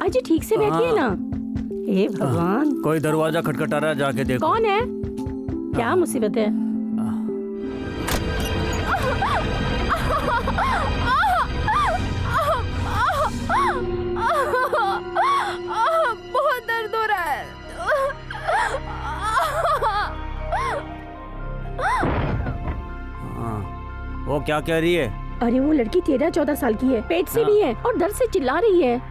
अजी ठीक से बैठिए ना। हे भगवान, कोई दरवाजा खटखटा रहा है, जाके देखो। कौन है? क्या मुसीबत है? बहुत दर्द हो रहा है। वो क्या कह रही है? अरे वो लड़की 13-14 साल की है, पेट से भी है और दर्द से चिल्ला रही है।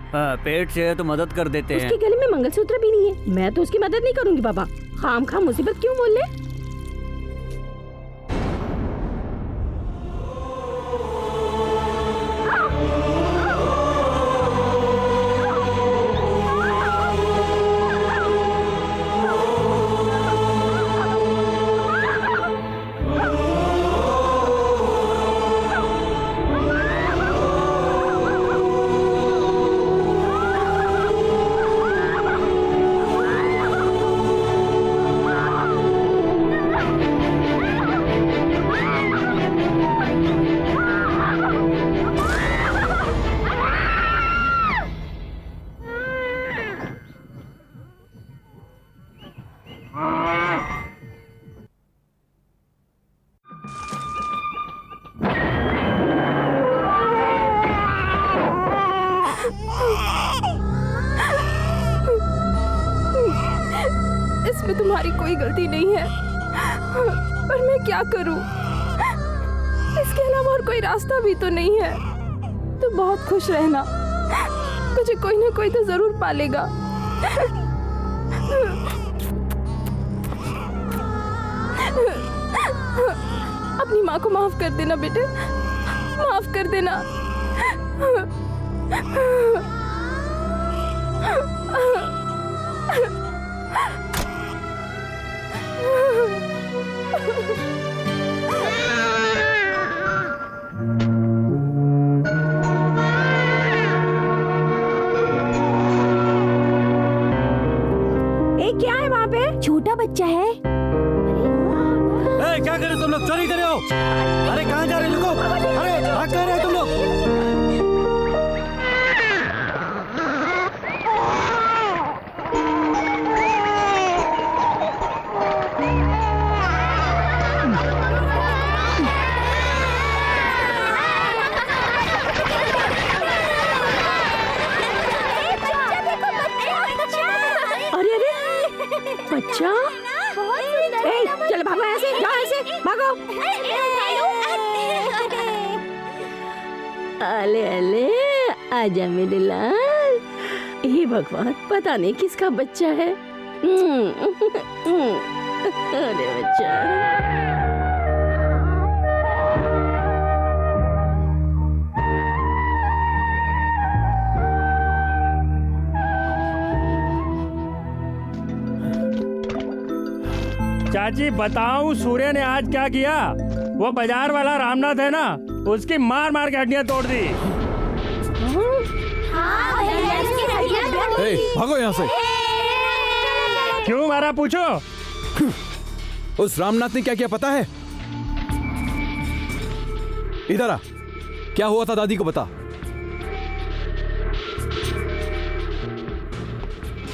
पेट से है तो मदद कर देते हैं। उसके गले में मंगलसूत्र भी नहीं है। मैं तो उसकी मदद नहीं करूंगी बाबा। खामखा मुसीबत क्यों बोल ले? इसमें तुम्हारी कोई गलती नहीं है, पर मैं क्या करूं? इसके अलावा और कोई रास्ता भी तो नहीं है। तो बहुत खुश रहना, तुझे कोई ना कोई तो जरूर पालेगा। अपनी माँ को माफ कर देना बेटे, माफ कर देना। क्या है वहाँ पे? छोटा बच्चा है। क्या कर रहे हो तुम लोग? चोरी कर रहे हो? अरे कहाँ जा रहे हो लोग? अरे भाग कर रहे हो तुम लोग? अरे अरे बच्चा, चलो भागो ऐसे, जाओ ऐसे भागो। अले अले आजा मेरे लाल। हे भगवान, पता नहीं किसका बच्चा है। अरे बच्चा। चाची बताऊं सूर्य ने आज क्या किया? वो बाजार वाला रामनाथ है ना, उसकी मार मार के हड्डियां तोड़ दी। भागो यहाँ से। क्यों मारा पूछो? उस रामनाथ ने क्या किया पता है? इधर आ, क्या हुआ था दादी को बता।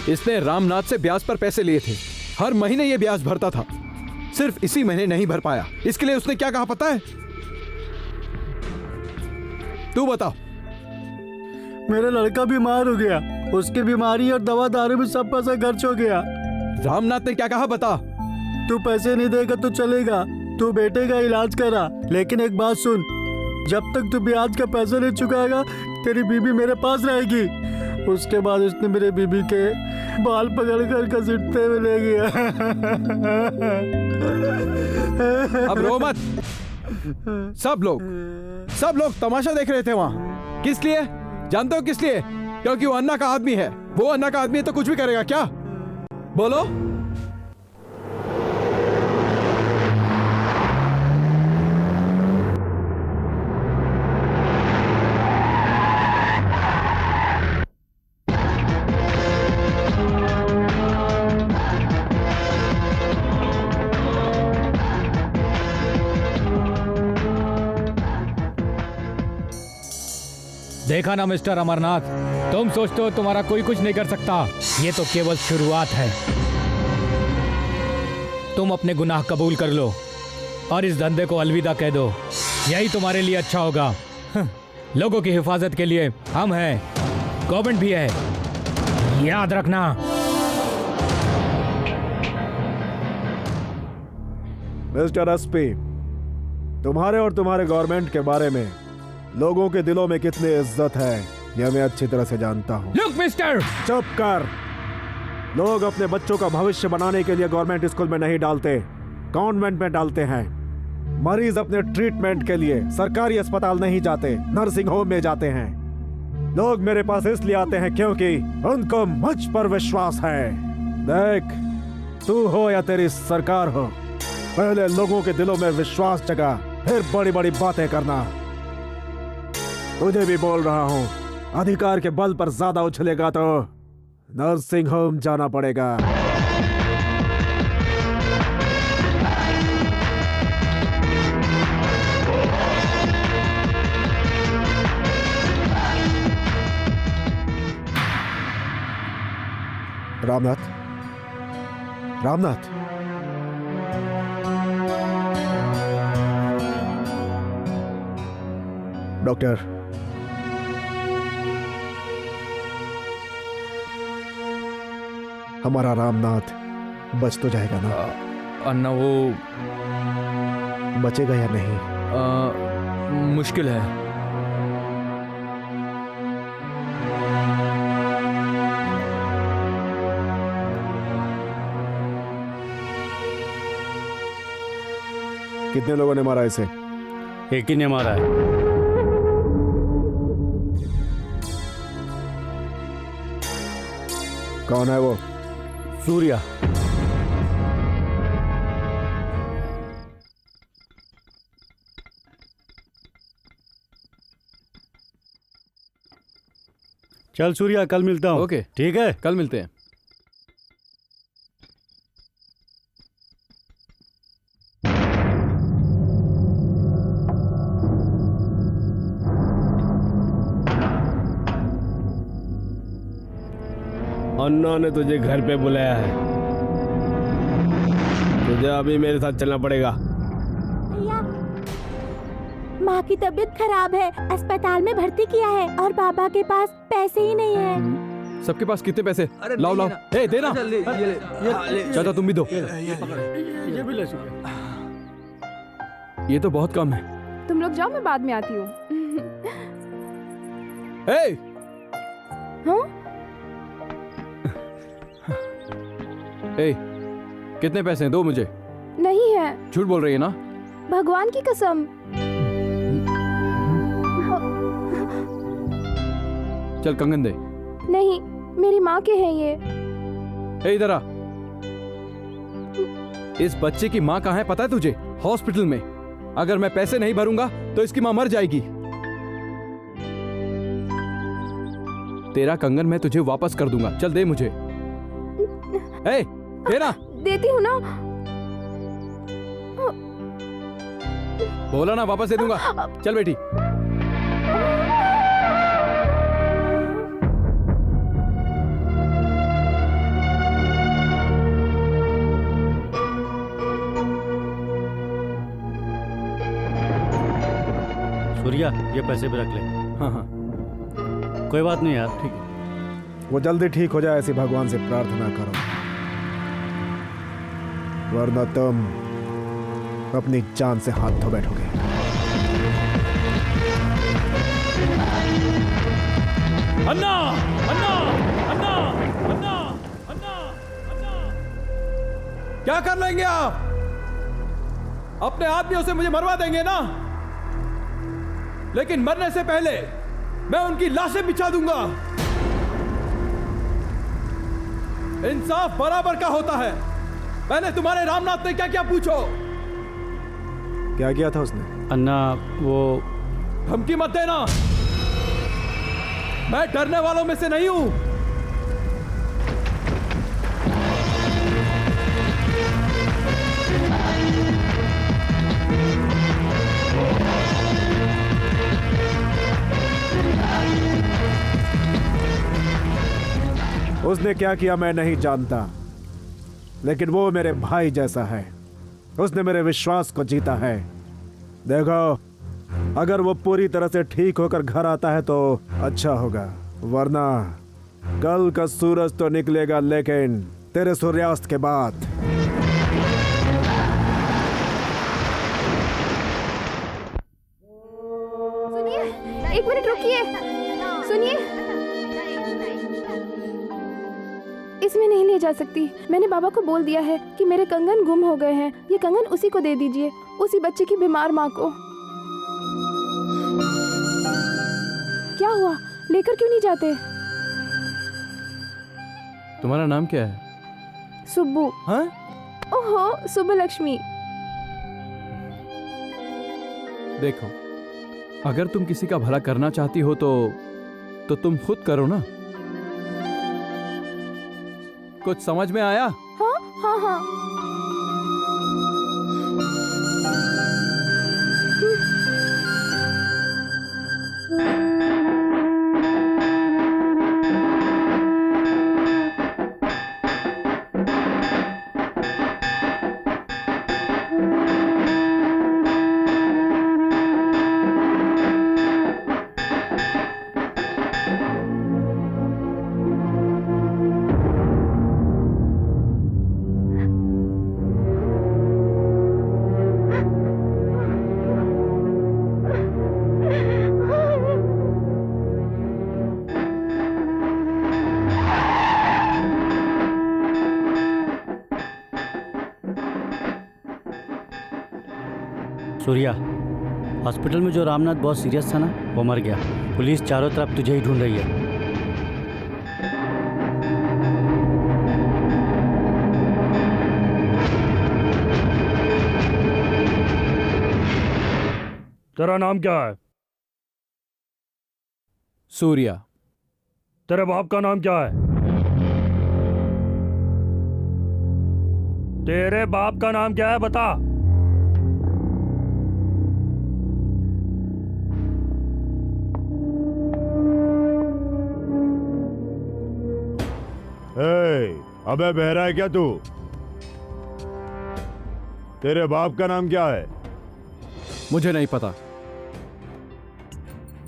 इसने रामनाथ से ब्याज पर पैसे लिए थे। हर महीने ये ब्याज भरता था, सिर्फ इसी महीने नहीं भर पाया। इसके लिए उसने क्या कहा पता है? तू बता। मेरा लड़का बीमार हो गया, उसकी बीमारी और दवा दारू में सब पैसा खर्च हो गया। रामनाथ ने क्या कहा बता। तू पैसे नहीं देगा तो चलेगा, तू बेटे का इलाज करा, लेकिन एक बात सुन, जब तक तू ब्याज का पैसा नहीं चुकाएगा तेरी बीबी मेरे पास रहेगी। उसके बाद उसने मेरे बीबी के बाल पकड़ कर घसीटते हुए ले गया। अब रो मत। सब लोग तमाशा देख रहे थे वहां। किस लिए जानते हो? किस लिए? क्योंकि वो अन्ना का आदमी है। वो अन्ना का आदमी है तो कुछ भी करेगा क्या? बोलो। देखा ना मिस्टर अमरनाथ, तुम सोचते हो तुम्हारा कोई कुछ नहीं कर सकता, ये तो केवल शुरुआत है। तुम अपने गुनाह कबूल कर लो और इस धंधे को अलविदा कह दो, यही तुम्हारे लिए अच्छा होगा। लोगों की हिफाजत के लिए हम हैं, गवर्नमेंट भी है, याद रखना। मिस्टर एसपी, तुम्हारे और तुम्हारे गवर्नमेंट के बारे में लोगों के दिलों में कितनी इज्जत है यह मैं अच्छी तरह से जानता हूँ। लुक मिस्टर, चुप कर। लोग अपने बच्चों का भविष्य बनाने के लिए गवर्नमेंट स्कूल में नहीं डालते, कॉन्वेंट में डालते हैं। मरीज अपने ट्रीटमेंट के लिए सरकारी अस्पताल नहीं जाते, नर्सिंग होम में जाते हैं। लोग मेरे पास इसलिए आते हैं क्योंकि उनको मुझ पर विश्वास है। देख, तू हो या तेरी सरकार हो, पहले लोगों के दिलों में विश्वास जगा, फिर बड़ी बड़ी बातें करना। तुझे भी बोल रहा हूं, अधिकार के बल पर ज्यादा उछलेगा तो नर्सिंग होम जाना पड़ेगा। रामनाथ, रामनाथ, डॉक्टर, हमारा रामनाथ बच तो जाएगा ना? अन्ना वो बचेगा या नहीं? मुश्किल है। कितने लोगों ने मारा इसे? एक ही ने मारा है। कौन है वो? सूर्या। चल सूर्या, कल मिलता हूँ। ओके, ठीक है। कल मिलते हैं। अन्ना ने तुझे घर पे बुलाया है, तुझे अभी मेरे साथ चलना पड़ेगा। भैया, माँ की तबीयत खराब है, अस्पताल में भर्ती किया है और बाबा के पास पैसे ही नहीं है। सबके पास कितने पैसे? लाओ लाओ, ए देना। चाचा तुम भी दो। ये भी ले ये तो बहुत कम है। तुम लोग जाओ, मैं बाद में आती हूँ। ए! हाँ? ए, कितने पैसे हैं? दो मुझे। नहीं है। झूठ बोल रही है ना? भगवान की कसम। चल कंगन दे। नहीं, मेरी माँ के हैं ये। ए इधर आ। इस बच्चे की माँ कहाँ है पता है तुझे? हॉस्पिटल में। अगर मैं पैसे नहीं भरूंगा तो इसकी माँ मर जाएगी। तेरा कंगन मैं तुझे वापस कर दूंगा। चल दे मुझे। ए, देना। देती हूँ ना। बोला ना वापस दे दूंगा। चल बेटी। सूर्या, ये पैसे भी रख ले। हाँ हाँ, कोई बात नहीं यार, ठीक है। वो जल्दी ठीक हो जाए ऐसी भगवान से प्रार्थना करो, वरना तुम अपनी जान से हाथ धो बैठोगे। अन्ना, अन्ना, अन्ना, अन्ना, अन्ना, अन्ना। क्या कर लेंगे आप? अपने आदमियों से मुझे मरवा देंगे ना? लेकिन मरने से पहले मैं उनकी लाशें बिछा दूंगा। इंसाफ बराबर का होता है। पहले तुम्हारे रामनाथ ने क्या क्या पूछो। क्या किया था उसने? अन्ना वो धमकी मत देना, मैं डरने वालों में से नहीं हूं। उसने क्या किया मैं नहीं जानता, लेकिन वो मेरे भाई जैसा है। उसने मेरे विश्वास को जीता है। देखो, अगर वो पूरी तरह से ठीक होकर घर आता है तो अच्छा होगा, वरना कल का सूरज तो निकलेगा, लेकिन तेरे सूर्यास्त के बाद। सुनिए, एक मिनट रुकिए। सुनिए, इसमें नहीं ले जा सकती। मैंने बाबा को बोल दिया है कि मेरे कंगन गुम हो गए हैं। ये कंगन उसी को दे दीजिए, उसी बच्चे की बीमार माँ को। क्या हुआ, लेकर क्यों नहीं जाते? तुम्हारा नाम क्या है? सुब्बू। हाँ? ओहो, सुब्बू लक्ष्मी। देखो, अगर तुम किसी का भला करना चाहती हो तो तुम खुद करो ना। कुछ समझ में आया? हाँ हाँ हाँ। सूर्या, हॉस्पिटल में जो रामनाथ बहुत सीरियस था ना, वो मर गया। पुलिस चारों तरफ तुझे ही ढूंढ रही है। तेरा नाम क्या है? सूर्या। तेरे बाप का नाम क्या है? तेरे बाप का नाम क्या है, बता। अबे बहरा है क्या तू? तेरे बाप का नाम क्या है? मुझे नहीं पता।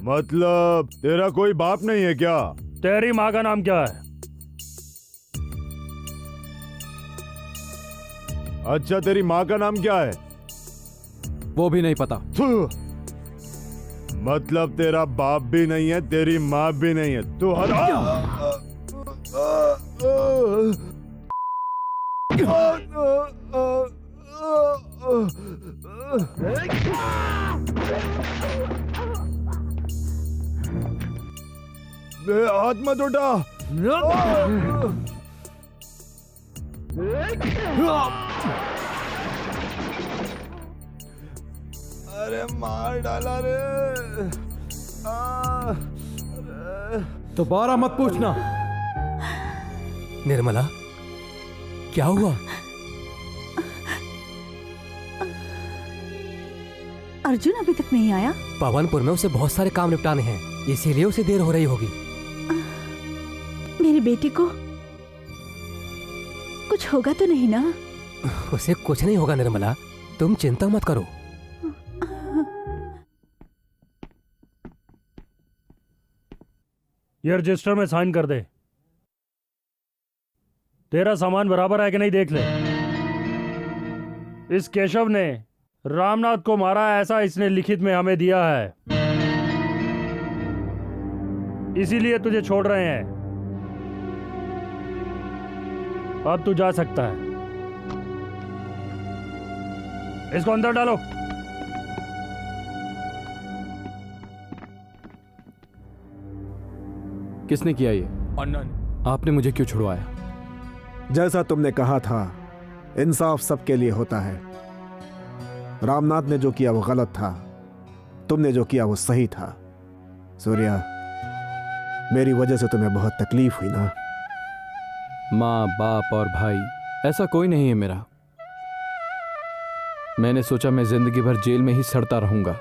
मतलब तेरा कोई बाप नहीं है क्या? तेरी माँ का नाम क्या है? अच्छा, तेरी माँ का नाम क्या है? वो भी नहीं पता। मतलब तेरा बाप भी नहीं है, तेरी माँ भी नहीं है, तू हाथ मत उठा। अरे मार डाला रे। दोबारा मत पूछना। निर्मला, क्या हुआ? अर्जुन अभी तक नहीं आया? पवनपुर में उसे बहुत सारे काम निपटाने हैं, इसीलिए उसे देर हो रही होगी। मेरे बेटे को कुछ होगा तो नहीं ना? उसे कुछ नहीं होगा निर्मला, तुम चिंता मत करो। ये रजिस्टर में साइन कर दे। तेरा सामान बराबर है कि नहीं देख ले। इस केशव ने रामनाथ को मारा, ऐसा इसने लिखित में हमें दिया है, इसीलिए तुझे छोड़ रहे हैं। अब तू जा सकता है। इसको अंदर डालो। किसने किया ये? अन्ना ने। आपने मुझे क्यों छुड़वाया? जैसा तुमने कहा था, इंसाफ सबके लिए होता है। रामनाथ ने जो किया वो गलत था, तुमने जो किया वो सही था। सूर्या, मेरी वजह से तुम्हें बहुत तकलीफ हुई ना? माँ, बाप और भाई ऐसा कोई नहीं है मेरा। मैंने सोचा मैं जिंदगी भर जेल में ही सड़ता रहूंगा,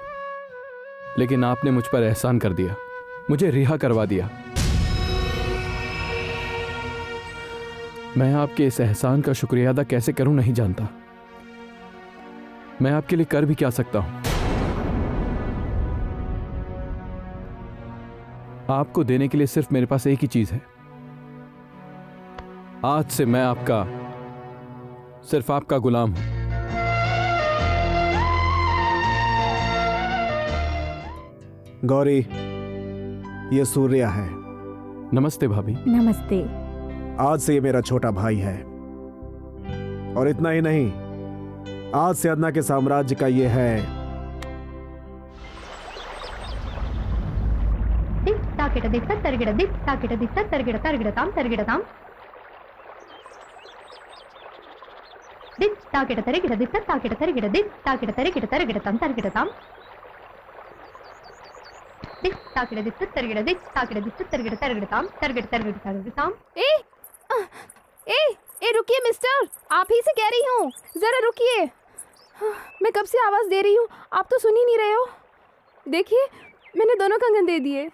लेकिन आपने मुझ पर एहसान कर दिया, मुझे रिहा करवा दिया। मैं आपके इस एहसान का शुक्रिया अदा कैसे करूं नहीं जानता। मैं आपके लिए कर भी क्या सकता हूं। आपको देने के लिए सिर्फ मेरे पास एक ही चीज है। आज से मैं आपका, सिर्फ आपका गुलाम हूं। गौरी, ये सूर्या है। नमस्ते भाभी। नमस्ते। आज से ये मेरा छोटा भाई है, और इतना ही नहीं, आज से अन्ना के साम्राज्य का ये है ताकेट दिक्कत तरगिड़ दिक ताकेट दिक्कत तरगिड़ तरगिड़ताम तरगिड़ताम दिक ताकेट तरगिड़ दिक्कत ताकेट तरगिड़ दिक ताकेट तरगिड़ तरगिड़ताम तरगिड़ताम दिक ताकेट दिक्कत तरगिड़ दिक ताकेट दिक्कत तरगिड़ तरगिड़ताम तरगिड़ तरगिड़ तरगिड़ताम। ए रुकिए मिस्टर, आप ही से कह रही हूँ, जरा रुकिए। मैं कब से आवाज दे रही हूँ, आप तो सुन ही नहीं रहे हो। देखिए, मैंने दोनों कंगन दे दिए।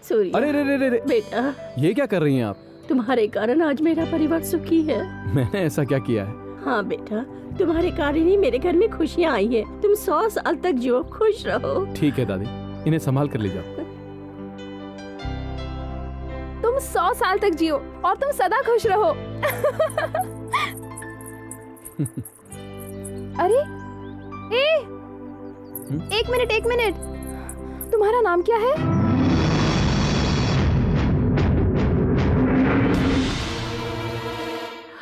सूर्या, अरे रे रे रे रे, बेटा, ये क्या कर रही हैं आप? तुम्हारे कारण आज मेरा परिवार सुखी है। मैंने ऐसा क्या किया है? हाँ बेटा, तुम्हारे कारण ही मेरे घर में खुशियाँ आई है। तुम 100 साल तक जियो, खुश रहो। ठीक है दादी, इन्हें संभाल कर ले जाओ। तुम 100 साल तक जियो और तुम सदा खुश रहो। अरे एक मिनट, तुम्हारा नाम क्या है?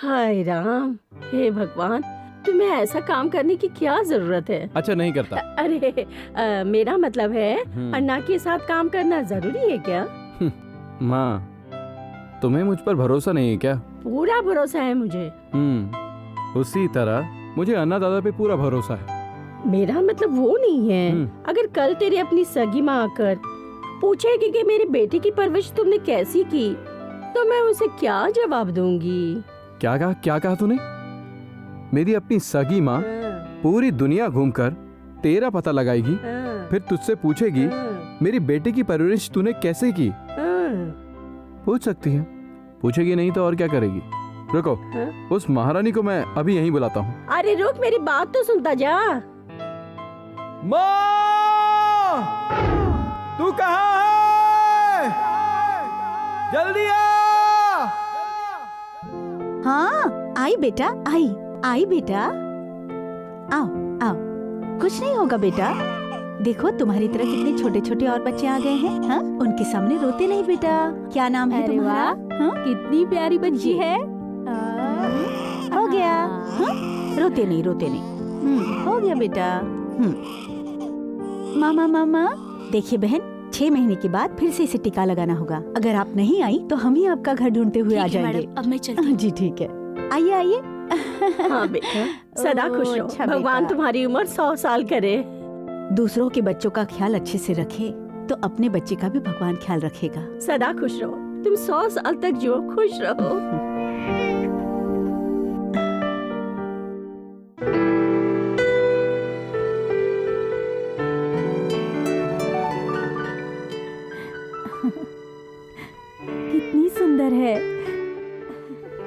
हाय राम, हे भगवान, तुम्हें ऐसा काम करने की क्या जरूरत है? अच्छा, नहीं करता। अरे मेरा मतलब है, अन्ना के साथ काम करना जरूरी है क्या? माँ, तुम्हें मुझ पर भरोसा नहीं है क्या? पूरा भरोसा है मुझे। उसी तरह मुझे अन्ना दादा पे पूरा भरोसा है। मेरा मतलब वो नहीं है, अगर कल तेरी अपनी सगी माँ आकर पूछेगी कि मेरे बेटे की परवरिश तुमने कैसी की, तो मैं उसे क्या जवाब दूंगी? क्या कहा तूने? मेरी अपनी सगी माँ पूरी दुनिया घूमकर तेरा पता लगाएगी, फिर तुझसे पूछेगी मेरी बेटे की परवरिश तूने कैसे की? पूछ सकती है, पूछेगी नहीं तो और क्या करेगी? रुको, उस महारानी को मैं अभी यहीं बुलाता हूँ। अरे रुक, मेरी बात तो सुनता जा। माँ, तू कहाँ है? जल्दी आ। हाँ, आई बेटा, आई बेटा, आओ आओ। कुछ नहीं होगा बेटा। देखो, तुम्हारी तरह कितने छोटे छोटे और बच्चे आ गए हैं। हाँ, उनके सामने रोते नहीं बेटा। क्या नाम है तुम्हारा? हाँ? कितनी प्यारी बच्ची है। हो गया। हाँ? रोते नहीं। हो गया बेटा। मामा, देखिए बहन, 6 महीने के बाद फिर से इसे टीका लगाना होगा। अगर आप नहीं आई तो हम ही आपका घर ढूंढते हुए आ जाएंगे। अब मैं चलती हूँ। जी ठीक है, आइए। हाँ बेटा, सदा खुश रहो। अच्छा भगवान बेटा। तुम्हारी उम्र 100 साल करे। दूसरों के बच्चों का ख्याल अच्छे से रखे तो अपने बच्चे का भी भगवान ख्याल रखेगा। सदा खुश रहो। तुम 100 साल तक जियो, खुश रहो। कितनी सुंदर है।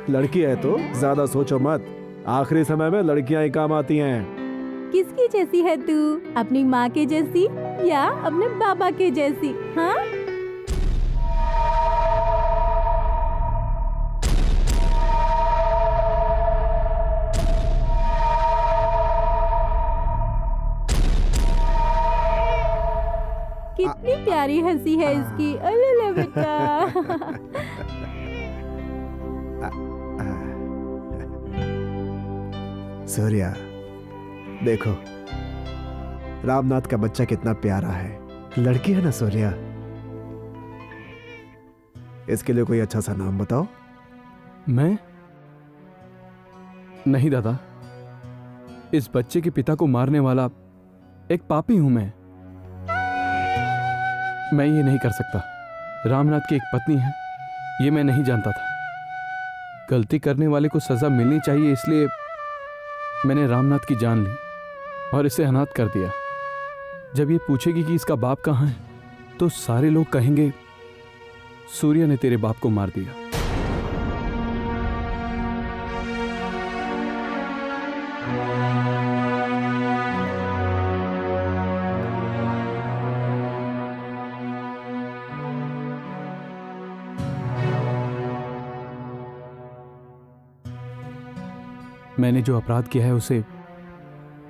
लड़की है तो ज्यादा सोचो मत, आखिरी समय में लड़कियां ही काम आती हैं। किसकी जैसी है तू? अपनी माँ के जैसी या अपने बाबा के जैसी? हाँ? कितनी प्यारी हंसी है इसकी। अरे बेटा। सूर्या, देखो रामनाथ का बच्चा कितना प्यारा है। लड़की है ना सूर्या? इसके लिए कोई अच्छा सा नाम बताओ। मैं? नहीं दादा, इस बच्चे के पिता को मारने वाला एक पापी हूं मैं ये नहीं कर सकता। रामनाथ की एक पत्नी है, ये मैं नहीं जानता था। गलती करने वाले को सजा मिलनी चाहिए, इसलिए मैंने रामनाथ की जान ली और इसे अनाथ कर दिया। जब ये पूछेगी कि इसका बाप कहाँ है तो सारे लोग कहेंगे सूर्य ने तेरे बाप को मार दिया। मैंने जो अपराध किया है उसे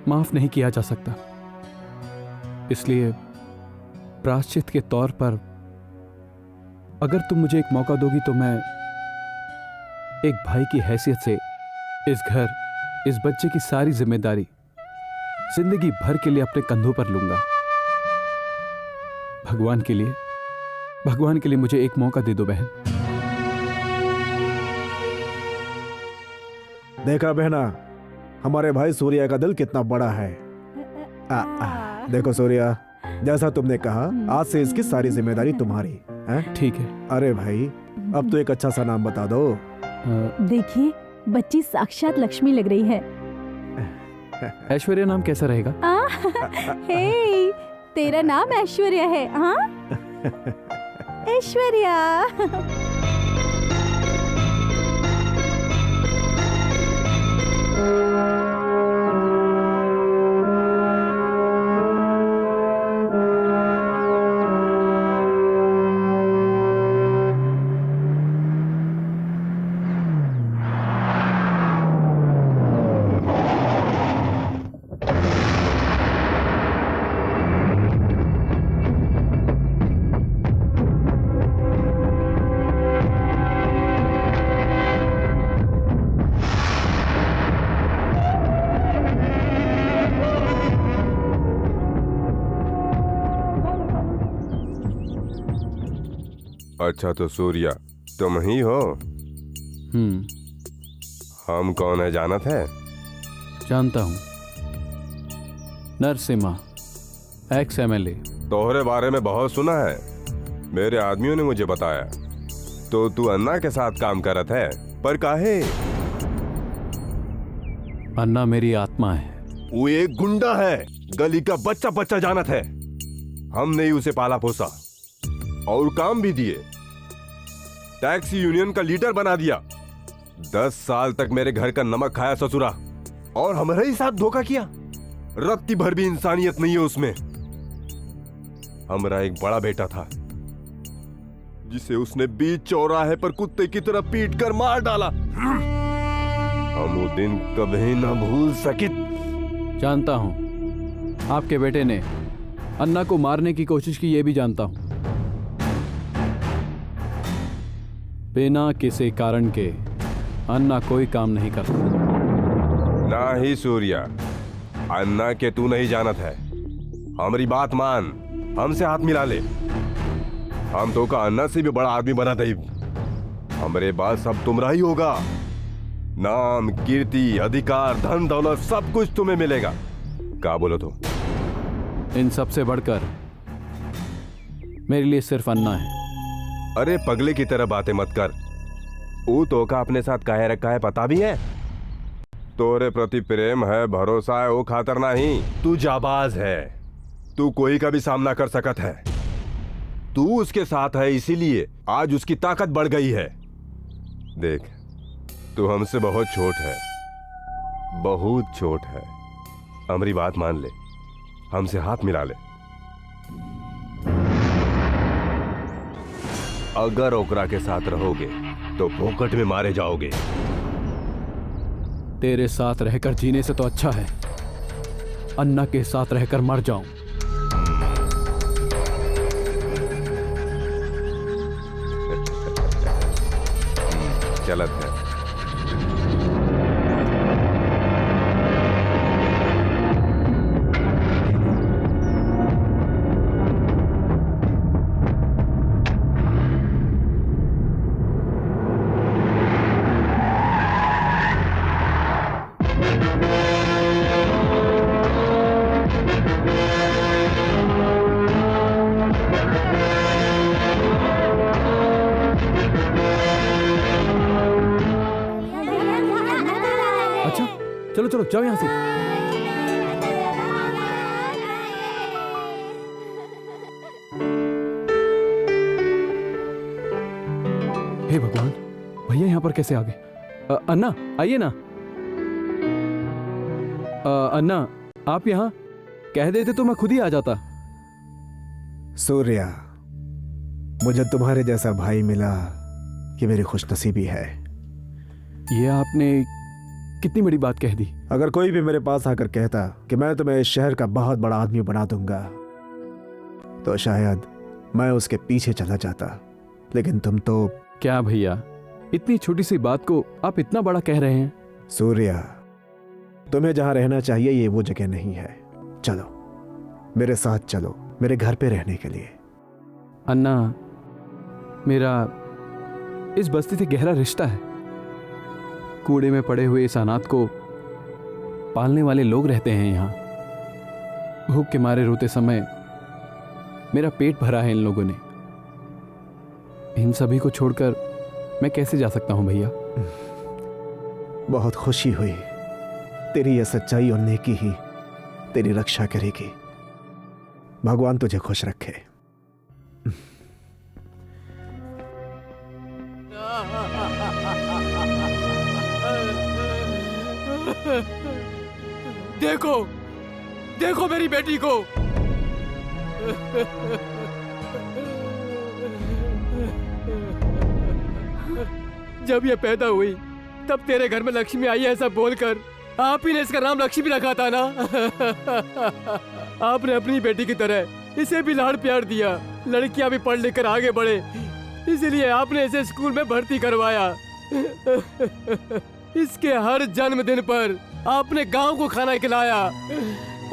माफ नहीं किया जा सकता, इसलिए प्रायश्चित के तौर पर अगर तुम मुझे एक मौका दोगी तो मैं एक भाई की हैसियत से इस घर, इस बच्चे की सारी जिम्मेदारी जिंदगी भर के लिए अपने कंधों पर लूंगा। भगवान के लिए मुझे एक मौका दे दो बहन। देखा बहना, हमारे भाई सूर्या का दिल कितना बड़ा है। देखो सूर्या, जैसा तुमने कहा आज से इसकी सारी जिम्मेदारी तुम्हारी है। ठीक है। अरे भाई, अब तो एक अच्छा सा नाम बता दो। देखिए, बच्ची साक्षात लक्ष्मी लग रही है। ऐश्वर्या नाम कैसा रहेगा? हे, तेरा नाम ऐश्वर्या है? हाँ, ऐश्वर्या। अच्छा, तो सूर्या तुम ही हो? हम कौन है जानत है? जानता हूं, नरसिम्हा, एक्स MLA। तोहरे बारे में बहुत सुना है, मेरे आदमियों ने मुझे बताया। तो तू अन्ना के साथ काम करत है, पर काहे? अन्ना मेरी आत्मा है। वो एक गुंडा है, गली का बच्चा बच्चा जानत है। हमने ही उसे पाला पोसा और काम भी दिए, टैक्सी यूनियन का लीडर बना दिया। 10 साल तक मेरे घर का नमक खाया ससुरा, और हमारे ही साथ धोखा किया। रत्ती भर भी इंसानियत नहीं है उसमें। हमारा एक बड़ा बेटा था जिसे उसने बीच चौराहे पर कुत्ते की तरह पीट कर मार डाला। हम वो दिन कभी ना भूल सके। जानता हूं, आपके बेटे ने अन्ना को मारने की कोशिश की, ये भी जानता हूं। बिना किसी कारण के अन्ना कोई काम नहीं करता। ना ही सूर्या, अन्ना के तू नहीं जानत है। हमारी बात मान, हमसे हाथ मिला ले। हम तो का अन्ना से भी बड़ा आदमी बना दे। हमारे बाद सब तुमरा ही होगा। नाम, कीर्ति, अधिकार, धन दौलत सब कुछ तुम्हें मिलेगा। क्या बोलो तो? इन सब से बढ़कर मेरे लिए सिर्फ अन्ना है। अरे पगले की तरह बातें मत कर। वो तो का अपने साथ काहे रखा है पता भी है? तोरे प्रति प्रेम है, भरोसा है, वो खातर नहीं। तू जाबाज है, तू कोई का भी सामना कर सकत है। तू उसके साथ है, इसीलिए आज उसकी ताकत बढ़ गई है। देख, तू हमसे बहुत छोट है, बहुत छोट है। हमारी बात मान ले, हमसे हाथ मिला ले। अगर ओकरा के साथ रहोगे तो फोकट में मारे जाओगे। तेरे साथ रहकर जीने से तो अच्छा है अन्ना के साथ रहकर मर जाऊं। गलत है। चलो चलो जाओ यहां से। हे भगवान, भैया यहाँ पर कैसे आ गए? अन्ना आइए ना। अन्ना आप यहाँ कह देते तो मैं खुद ही आ जाता। सूर्या, मुझे तुम्हारे जैसा भाई मिला, ये मेरी खुशनसीबी है। ये आपने कितनी बड़ी बात कह दी। अगर कोई भी मेरे पास आकर कहता कि मैं तुम्हें इस शहर का बहुत बड़ा आदमी बना दूंगा, तो शायद मैं उसके पीछे चला जाता, लेकिन तुम तो। क्या भैया, इतनी छोटी सी बात को आप इतना बड़ा कह रहे हैं? सूर्या, तुम्हें जहां रहना चाहिए ये वो जगह नहीं है। चलो मेरे साथ चलो, मेरे घर पे रहने के लिए। अन्ना, मेरा इस बस्ती से गहरा रिश्ता है। कूड़े में पड़े हुए इस अनाथ को पालने वाले लोग रहते हैं यहाँ। भूख के मारे रोते समय मेरा पेट भरा है इन लोगों ने। इन सभी को छोड़कर मैं कैसे जा सकता हूं भैया? बहुत खुशी हुई। तेरी यह सच्चाई और नेकी ही तेरी रक्षा करेगी। भगवान तुझे खुश रखे। देखो, देखो मेरी बेटी को। जब ये पैदा हुई तब तेरे घर में लक्ष्मी आई ऐसा बोलकर आप ही ने इसका नाम लक्ष्मी रखा था ना। आपने अपनी बेटी की तरह इसे भी लाड़ प्यार दिया। लड़कियां भी पढ़ लिख कर आगे बढ़े, इसीलिए आपने इसे स्कूल में भर्ती करवाया। इसके हर जन्मदिन पर आपने गांव को खाना खिलाया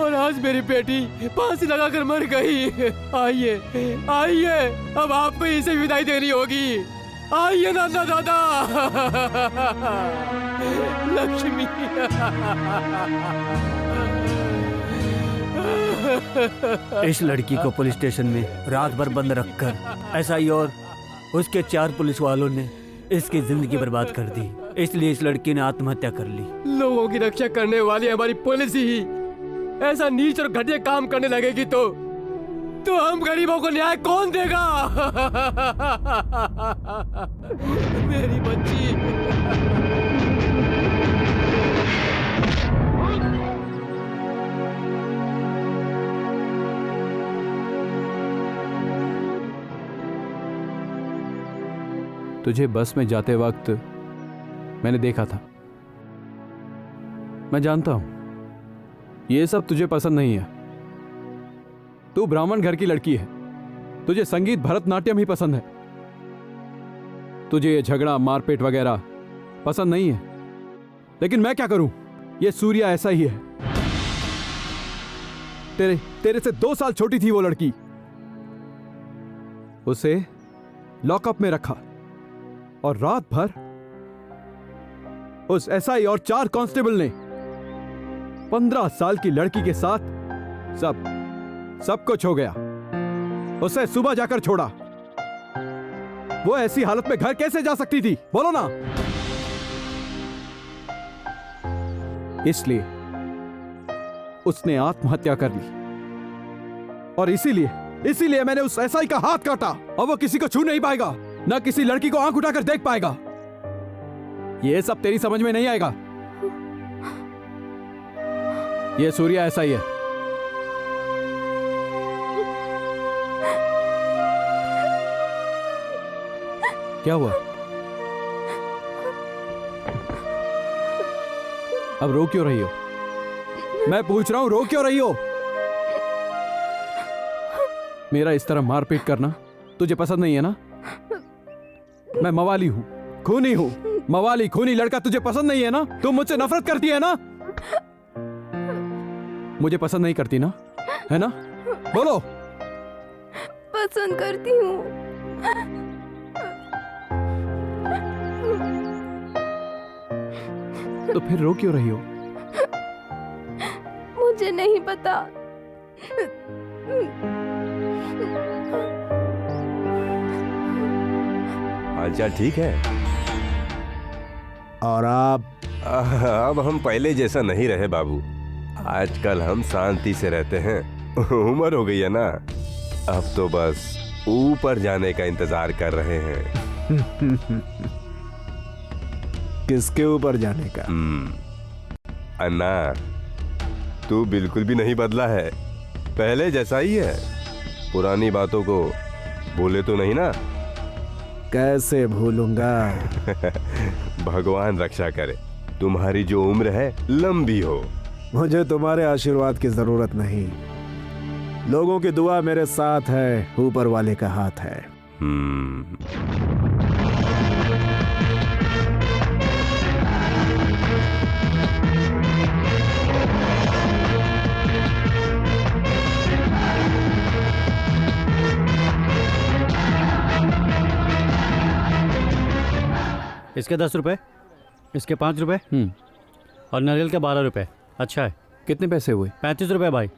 और आज मेरी बेटी फांसी लगाकर मर गई। आइए आइए, अब आपको इसे विदाई देनी होगी। आइए नाना दादा। लक्ष्मी। इस लड़की को पुलिस स्टेशन में रात भर बंद रखकर एसआई और उसके 4 पुलिस वालों ने इसकी जिंदगी बर्बाद कर दी। इसलिए इस लड़की ने आत्महत्या कर ली। लोगों की रक्षा करने वाली हमारी पुलिस ही ऐसा नीच और घटिया काम करने लगेगी तो हम गरीबों को न्याय कौन देगा? मेरी बच्ची। तुझे बस में जाते वक्त मैंने देखा था। मैं जानता हूं ये सब तुझे पसंद नहीं है। तू ब्राह्मण घर की लड़की है, तुझे संगीत भरतनाट्यम ही पसंद है। तुझे ये झगड़ा मारपीट वगैरह पसंद नहीं है। लेकिन मैं क्या करूं, ये सूर्या ऐसा ही है। तेरे से 2 साल छोटी थी वो लड़की। उसे लॉकअप में रखा और रात भर उस एसआई और 4 कांस्टेबल ने 15 साल की लड़की के साथ सब कुछ हो गया। उसे सुबह जाकर छोड़ा। वो ऐसी हालत में घर कैसे जा सकती थी, बोलो ना? इसलिए उसने आत्महत्या कर ली और इसीलिए मैंने उस एसआई का हाथ काटा और वो किसी को छू नहीं पाएगा, ना किसी लड़की को आंख उठाकर देख पाएगा। ये सब तेरी समझ में नहीं आएगा। ये सूर्या ऐसा ही है। क्या हुआ? अब रो क्यों रही हो? मैं पूछ रहा हूं, रो क्यों रही हो? मेरा इस तरह मारपीट करना तुझे पसंद नहीं है ना? मैं मवाली हूं, खूनी हूं। मवाली खूनी लड़का तुझे पसंद नहीं है ना? तुम मुझसे नफरत करती है ना? मुझे पसंद नहीं करती ना, है ना? बोलो। पसंद करती हूँ। तो फिर रो क्यों रही हो? मुझे नहीं पता। हालचाल ठीक है? और अब हम पहले जैसा नहीं रहे बाबू। आजकल हम शांति से रहते हैं। उम्र हो गई है ना, अब तो बस ऊपर जाने का इंतजार कर रहे हैं। किसके ऊपर जाने का? अन्ना, तू बिल्कुल भी नहीं बदला है, पहले जैसा ही है। पुरानी बातों को भूले तो नहीं ना? कैसे भूलूंगा? भगवान रक्षा करे, तुम्हारी जो उम्र है लंबी हो। मुझे तुम्हारे आशीर्वाद की जरूरत नहीं, लोगों की दुआ मेरे साथ है, ऊपर वाले का हाथ है। इसके 10 रुपए, इसके 5 रुपए और नारियल के 12 रुपए। अच्छा है। कितने पैसे हुए? 35 रुपए भाई।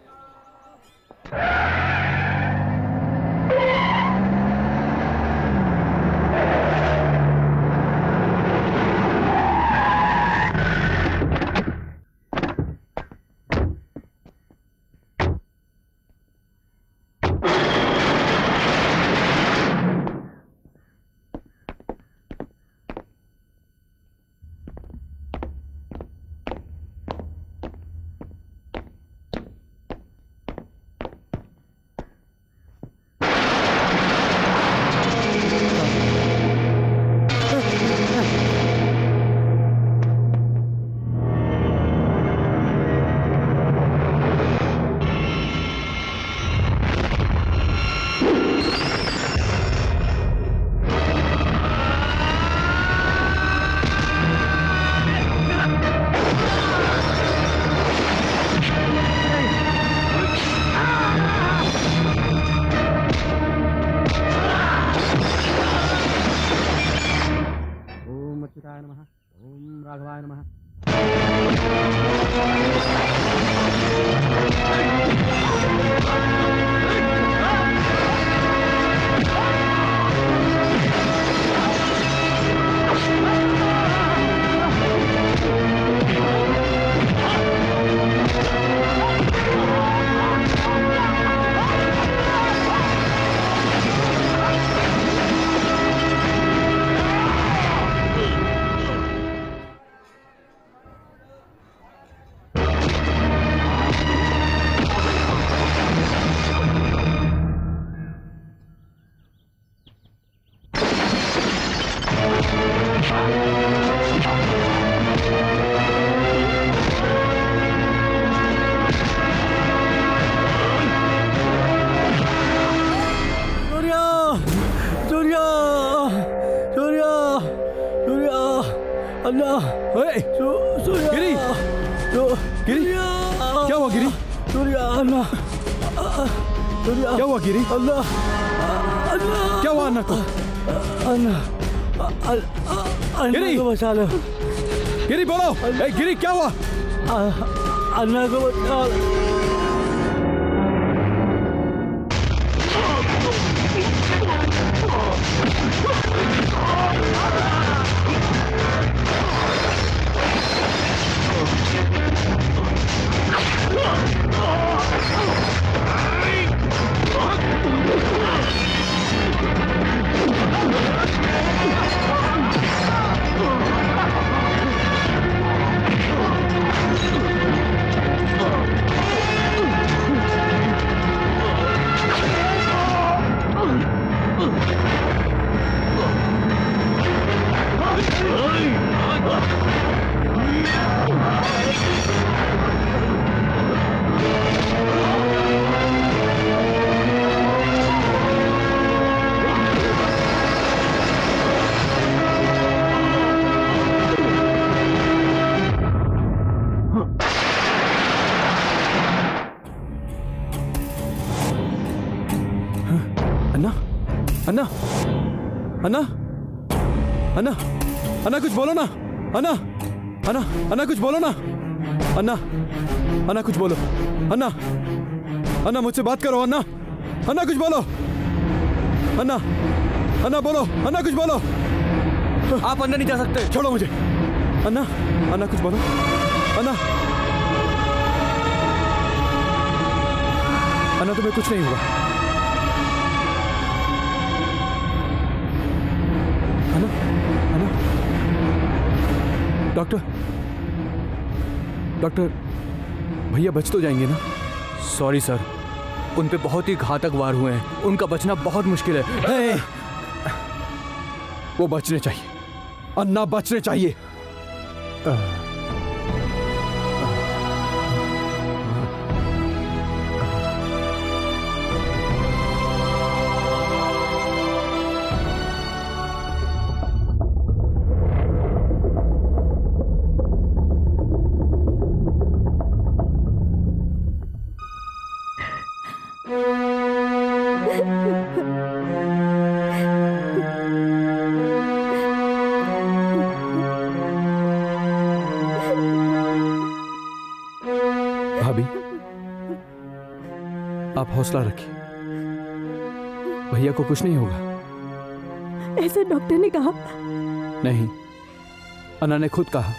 गिरी, गिरी, क्या हुआ गिरी? क्या हुआ गिरी? क्या हुआ अन्ना को? गिरी बचा लो। गिरी बोलो, गिरी क्या हुआ? अन्ना को बचा लो। अन्ना, अन्ना, अन्ना, अन्ना कुछ बोलो ना। अन्ना, अन्ना, अन्ना कुछ बोलो ना। अन्ना, अन्ना कुछ बोलो। अन्ना, अन्ना मुझसे बात करो। अन्ना, अन्ना कुछ बोलो। अन्ना, अन्ना बोलो। अन्ना कुछ बोलो। आप अंदर नहीं जा सकते। छोड़ो मुझे। अन्ना, अन्ना कुछ बोलो। अन्ना, अन्ना तुम्हें कुछ नहीं हुआ। डॉक्टर डॉक्टर, भैया बच तो जाएंगे ना? सॉरी सर, उन पे बहुत ही घातक वार हुए हैं, उनका बचना बहुत मुश्किल है। वो बचने चाहिए, अन्ना बचने चाहिए। भाभी, आप हौसला रखिए, भैया को कुछ नहीं होगा। ऐसा डॉक्टर ने कहा। नहीं, अन्ना ने खुद कहा।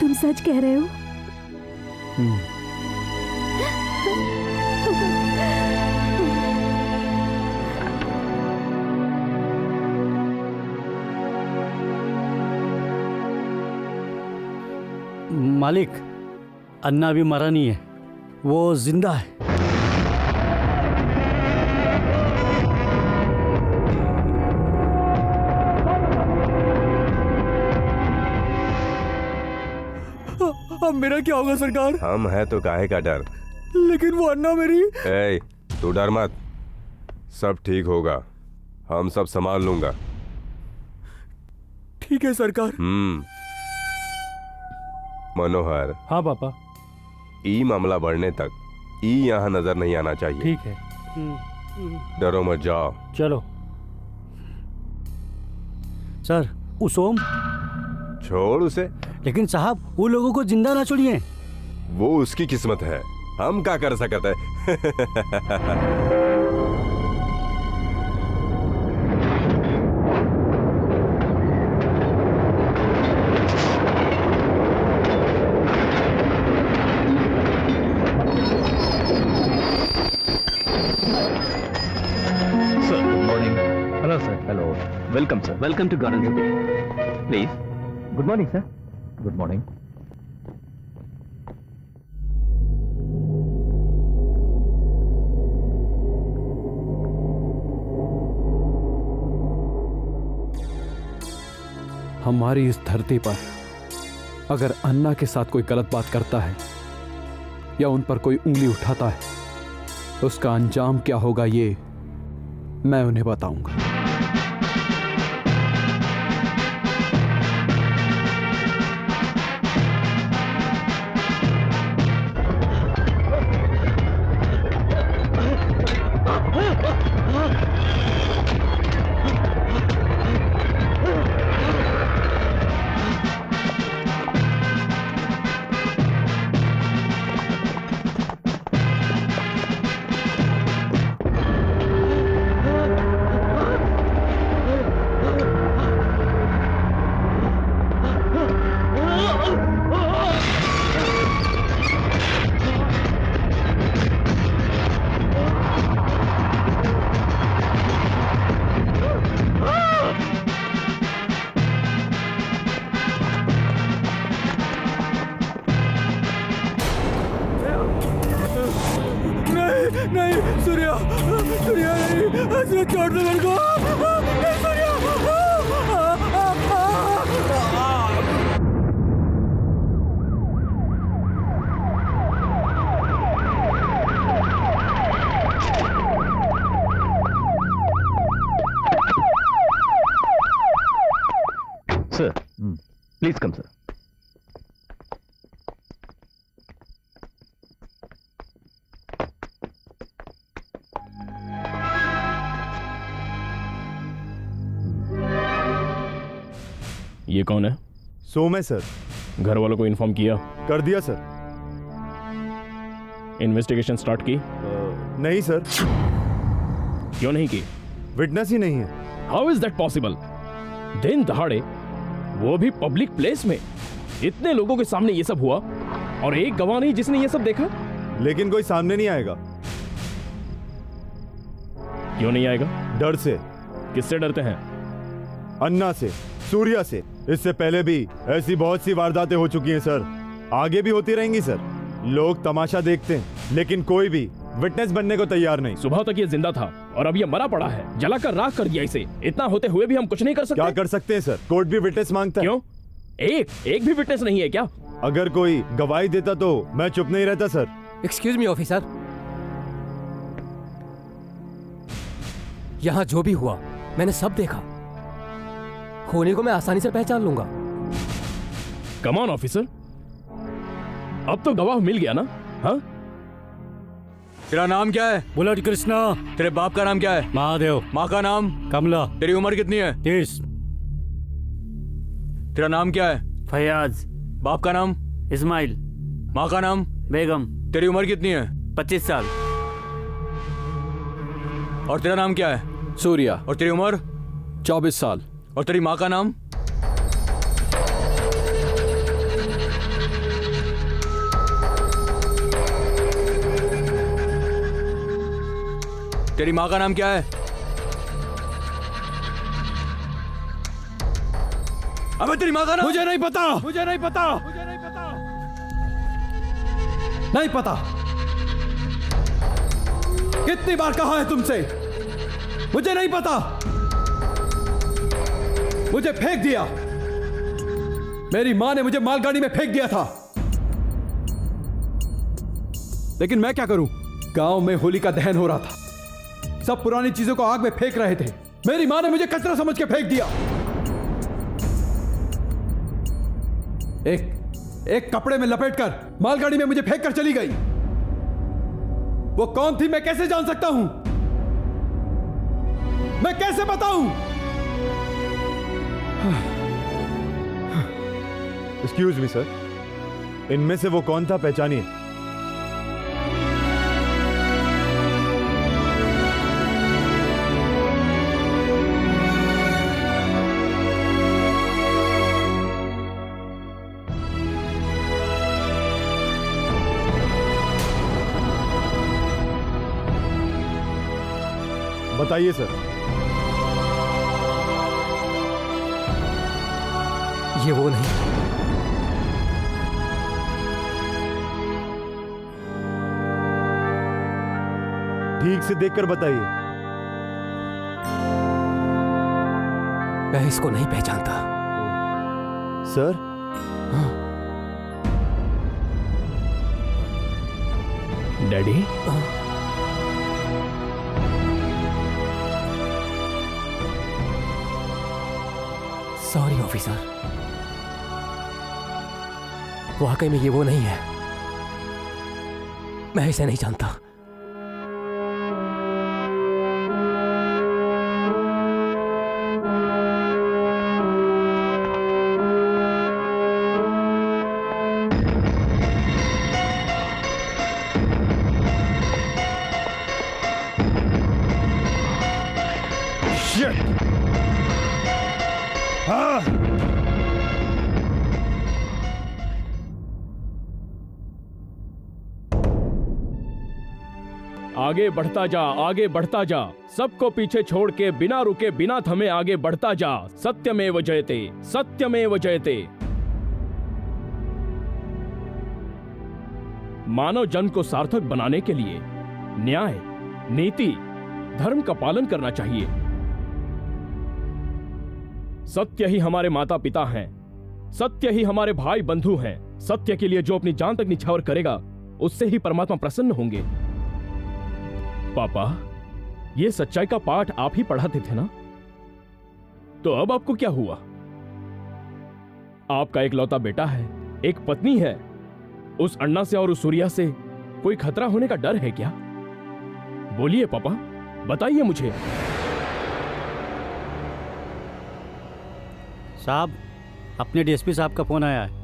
तुम सच कह रहे हो? मालिक, अन्ना अभी मरा नहीं है, वो जिंदा है। अब मेरा क्या होगा सरकार? हम हैं तो काहे का डर? लेकिन वो अन्ना मेरी। ए, तू डर मत, सब ठीक होगा, हम सब संभाल लूंगा। ठीक है सरकार। मनोहर। हाँ पापा। ई मामला बढ़ने तक ई यहाँ नजर नहीं आना चाहिए। ठीक है। डरो मत, जाओ। चलो। सर, उसोम छोड़ उसे। लेकिन साहब, वो लोगों को जिंदा ना छोड़िए। वो उसकी किस्मत है, हम क्या कर सकते हैं। Welcome, sir. Welcome to Garden City. Please. Good morning, sir. Good morning. हमारी इस धरती पर अगर अन्ना के साथ कोई गलत बात करता है या उन पर कोई उंगली उठाता है, उसका अंजाम क्या होगा ये मैं उन्हें बताऊंगा। छोड़ दो मेरे को। Sir, please come, sir. ये कौन है? सोम है सर। घर वालों को इन्फॉर्म किया? कर दिया सर। इन्वेस्टिगेशन स्टार्ट की? नहीं सर। क्यों नहीं की? विटनेस ही नहीं है। How is that possible? दिन दहाड़े, वो भी पब्लिक प्लेस में, इतने लोगों के सामने ये सब हुआ और एक गवाह नहीं जिसने ये सब देखा? लेकिन कोई सामने नहीं आएगा। क्यों नहीं आएगा? डर से। किससे डरते हैं? अन्ना से, सूर्या से। इससे पहले भी ऐसी बहुत सी वारदातें हो चुकी हैं सर, आगे भी होती रहेंगी सर। लोग तमाशा देखते हैं लेकिन कोई भी विटनेस बनने को तैयार नहीं। सुबह तक ये जिंदा था और अब ये मरा पड़ा है, जलाकर राख कर दिया इसे। इतना होते हुए भी हम कुछ नहीं कर सकते। क्या कर सकते हैं सर, कोर्ट भी विटनेस मांगता है। क्यों? एक भी विटनेस नहीं है क्या? अगर कोई गवाही देता तो मैं चुप नहीं रहता सर। एक्सक्यूज मी ऑफिसर, यहाँ जो भी हुआ मैंने सब देखा। होने को मैं आसानी से पहचान लूंगा। कम ऑन ऑफिसर, अब तो गवाह मिल गया ना? हाँ? तेरा नाम क्या है? बुलेट कृष्णा। तेरे बाप का नाम क्या है? महादेव। माँ का नाम? कमला। तेरी उम्र कितनी है? 30। तेरा नाम क्या है? फयाज। बाप का नाम? इस्माइल। माँ का नाम? बेगम। तेरी उम्र कितनी है? 25 साल। और तेरा नाम क्या है? सूर्या। और तेरी उम्र? 24 साल। और तेरी माँ का नाम? तेरी माँ का नाम क्या है? अबे तेरी माँ का नाम? मुझे नहीं पता। मुझे नहीं पता। नहीं पता। कितनी बार कहा है तुमसे, मुझे नहीं पता। मुझे फेंक दिया, मेरी मां ने मुझे मालगाड़ी में फेंक दिया था। लेकिन मैं क्या करूं, गांव में होली का दहन हो रहा था, सब पुरानी चीजों को आग में फेंक रहे थे। मेरी मां ने मुझे कचरा समझ के फेंक दिया। एक कपड़े में लपेटकर मालगाड़ी में मुझे फेंक कर चली गई। वो कौन थी मैं कैसे जान सकता हूं? मैं कैसे बताऊं? एक्सक्यूज मी सर, इनमें से वो कौन था, पहचानिए। बताइए सर। ये वो नहीं। ठीक से देखकर बताइए। मैं इसको नहीं पहचानता। सर? डैडी? सॉरी ऑफिसर, वाकई में ये वो नहीं है। मैं इसे नहीं जानता। आगे बढ़ता जा, आगे बढ़ता जा, सबको पीछे छोड़ के बिना रुके बिना थमे आगे बढ़ता जा। सत्यमेव जयते, सत्यमेव जयते। मानव जन्म को सार्थक बनाने के लिए न्याय, नीति, धर्म का पालन करना चाहिए। सत्य ही हमारे माता पिता हैं, सत्य ही हमारे भाई बंधु हैं। सत्य के लिए जो अपनी जान तक निछावर करेगा, उससे ही परमात्मा प्रसन्न होंगे। पापा, ये सच्चाई का पाठ आप ही पढ़ाते थे ना? तो अब आपको क्या हुआ? आपका एक लौता बेटा है, एक पत्नी है। उस अन्ना से और उस सूर्या से कोई खतरा होने का डर है क्या? बोलिए पापा, बताइए मुझे। साहब, अपने डीएसपी साहब का फोन आया है।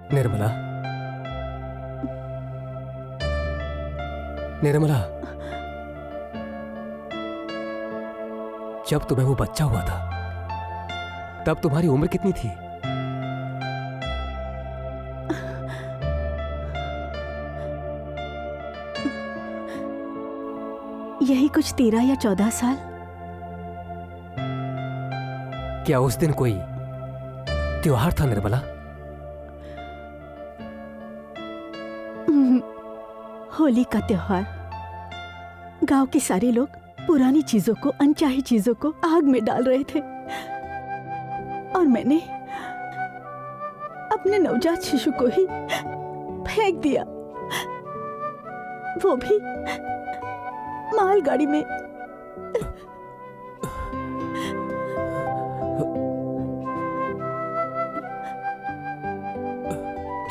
निर्मला, निर्मला, जब तुम्हें वो बच्चा हुआ था तब तुम्हारी उम्र कितनी थी? यही कुछ 13 या 14 साल। क्या उस दिन कोई त्योहार था निर्मला? होली का त्योहार। गांव के सारे लोग पुरानी चीजों को, अनचाही चीजों को आग में डाल रहे थे और मैंने अपने नवजात शिशु को ही फेंक दिया, वो भी मालगाड़ी में।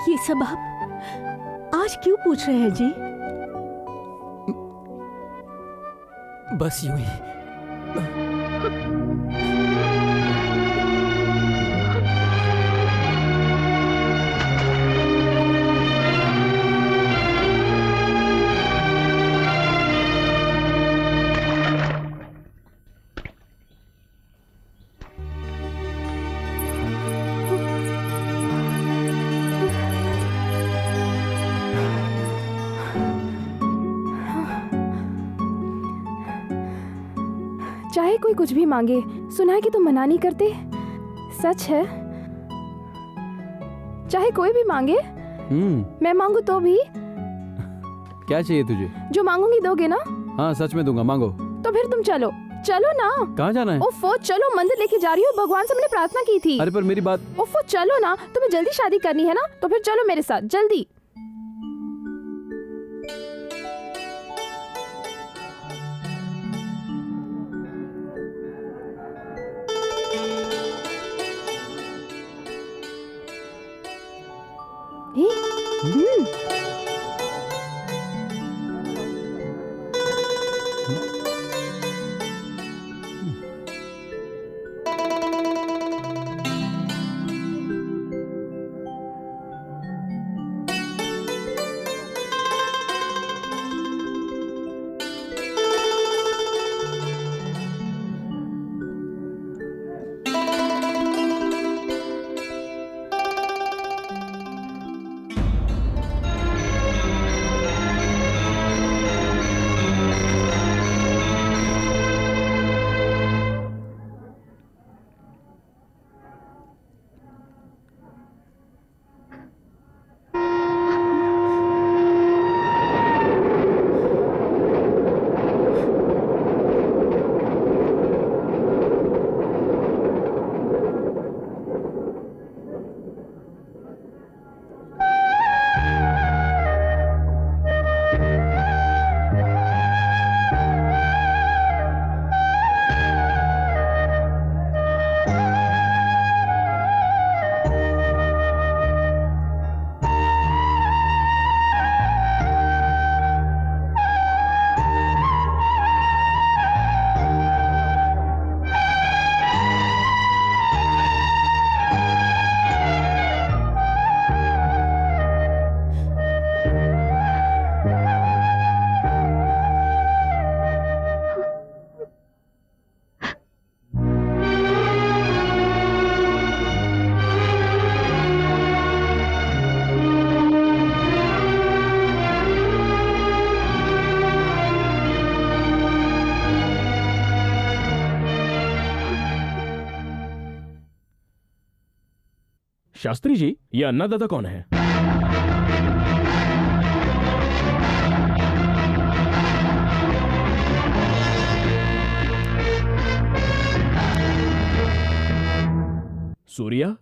ये सब आप आज क्यों पूछ रहे हैं जी? बस यूं ही। चाहे कोई कुछ भी मांगे, सुना है कि तुम मना नहीं करते। सच है? चाहे कोई भी मांगे, मैं मांगू तो भी? क्या चाहिए तुझे? जो मांगूंगी दोगे ना? हाँ सच में दूंगा, मांगो। तो फिर तुम चलो, चलो ना। कहाँ जाना है? ओफो चलो, मंदिर लेके जा रही हो, भगवान से मैंने प्रार्थना की थी। अरे पर मेरी बात। ओफो चलो ना, तुम्हें जल्दी शादी करनी है ना, तो फिर चलो मेरे साथ जल्दी। शास्त्री जी, ये अन्नदाता कौन है? सूर्या?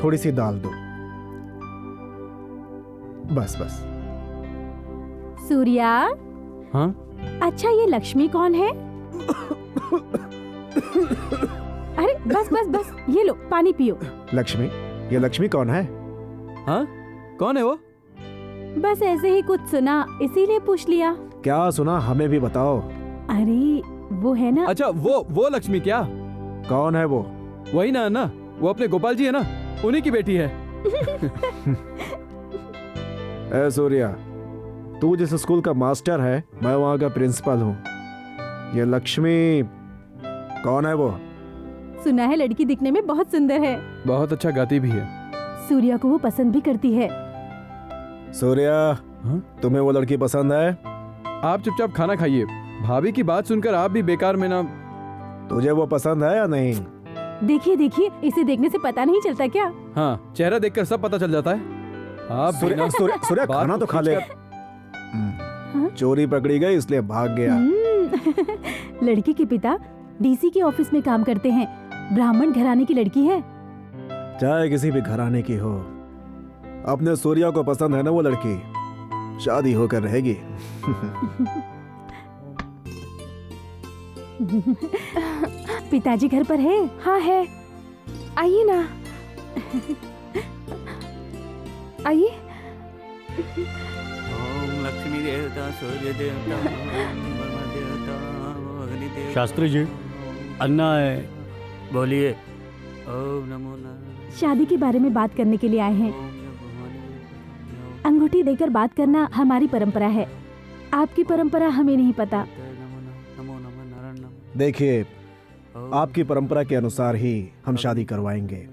थोड़ी सी दाल दो, बस बस। सूर्या? हाँ? अच्छा ये लक्ष्मी कौन है? अरे बस बस बस, ये लो पानी पियो। लक्ष्मी? ये लक्ष्मी कौन है? हाँ? कौन है वो? बस ऐसे ही कुछ सुना, इसीलिए पूछ लिया। क्या सुना, हमें भी बताओ। अरे वो है ना। अच्छा वो लक्ष्मी क्या? कौन है वो? वही ना, वो अपने गोपाल जी है ना, उन्हीं की बेटी है। ए सूर्या, तू जिस स्कूल का मास्टर है, मैं वहां का प्रिंसिपल हूँ। ये लक्ष्मी कौन है वो? सुना है लड़की दिखने में बहुत सुंदर है, बहुत अच्छा गाती भी है। सूर्या को वो पसंद भी करती है। सूर्या, तुम्हें वो लड़की पसंद है? आप चुपचाप खाना खाइए। भाभी की बात सुनकर आप भी बेकार में ना। तुझे वो पसंद है या नहीं? देखिए देखिए, इसे देखने से पता नहीं चलता क्या? हाँ, चेहरा देखकर सब पता चल जाता है। आप सूर्या खाना तो खा ले। चोरी पकड़ी गई इसलिए भाग गया। लड़की के पिता डीसी के ऑफिस में काम करते हैं। ब्राह्मण घराने की लड़की है। चाहे किसी भी घराने की हो, अपने सूर्या को पसंद है ना वो लड़की, शादी होकर रहेगी। पिताजी घर पर है? हाँ है, आइए ना, आइए। ओम लक्ष्मी देवता, सूर्य देवता, ब्रह्म देवता, अग्नि देवता। शास्त्री जी, अन्ना है। बोलिए। ओम नमो नारायण। शादी के बारे में बात करने के लिए आए हैं। अंगूठी देकर बात करना हमारी परंपरा है। आपकी परंपरा हमें नहीं पता। देखिए, आपकी परंपरा के अनुसार ही हम शादी करवाएंगे।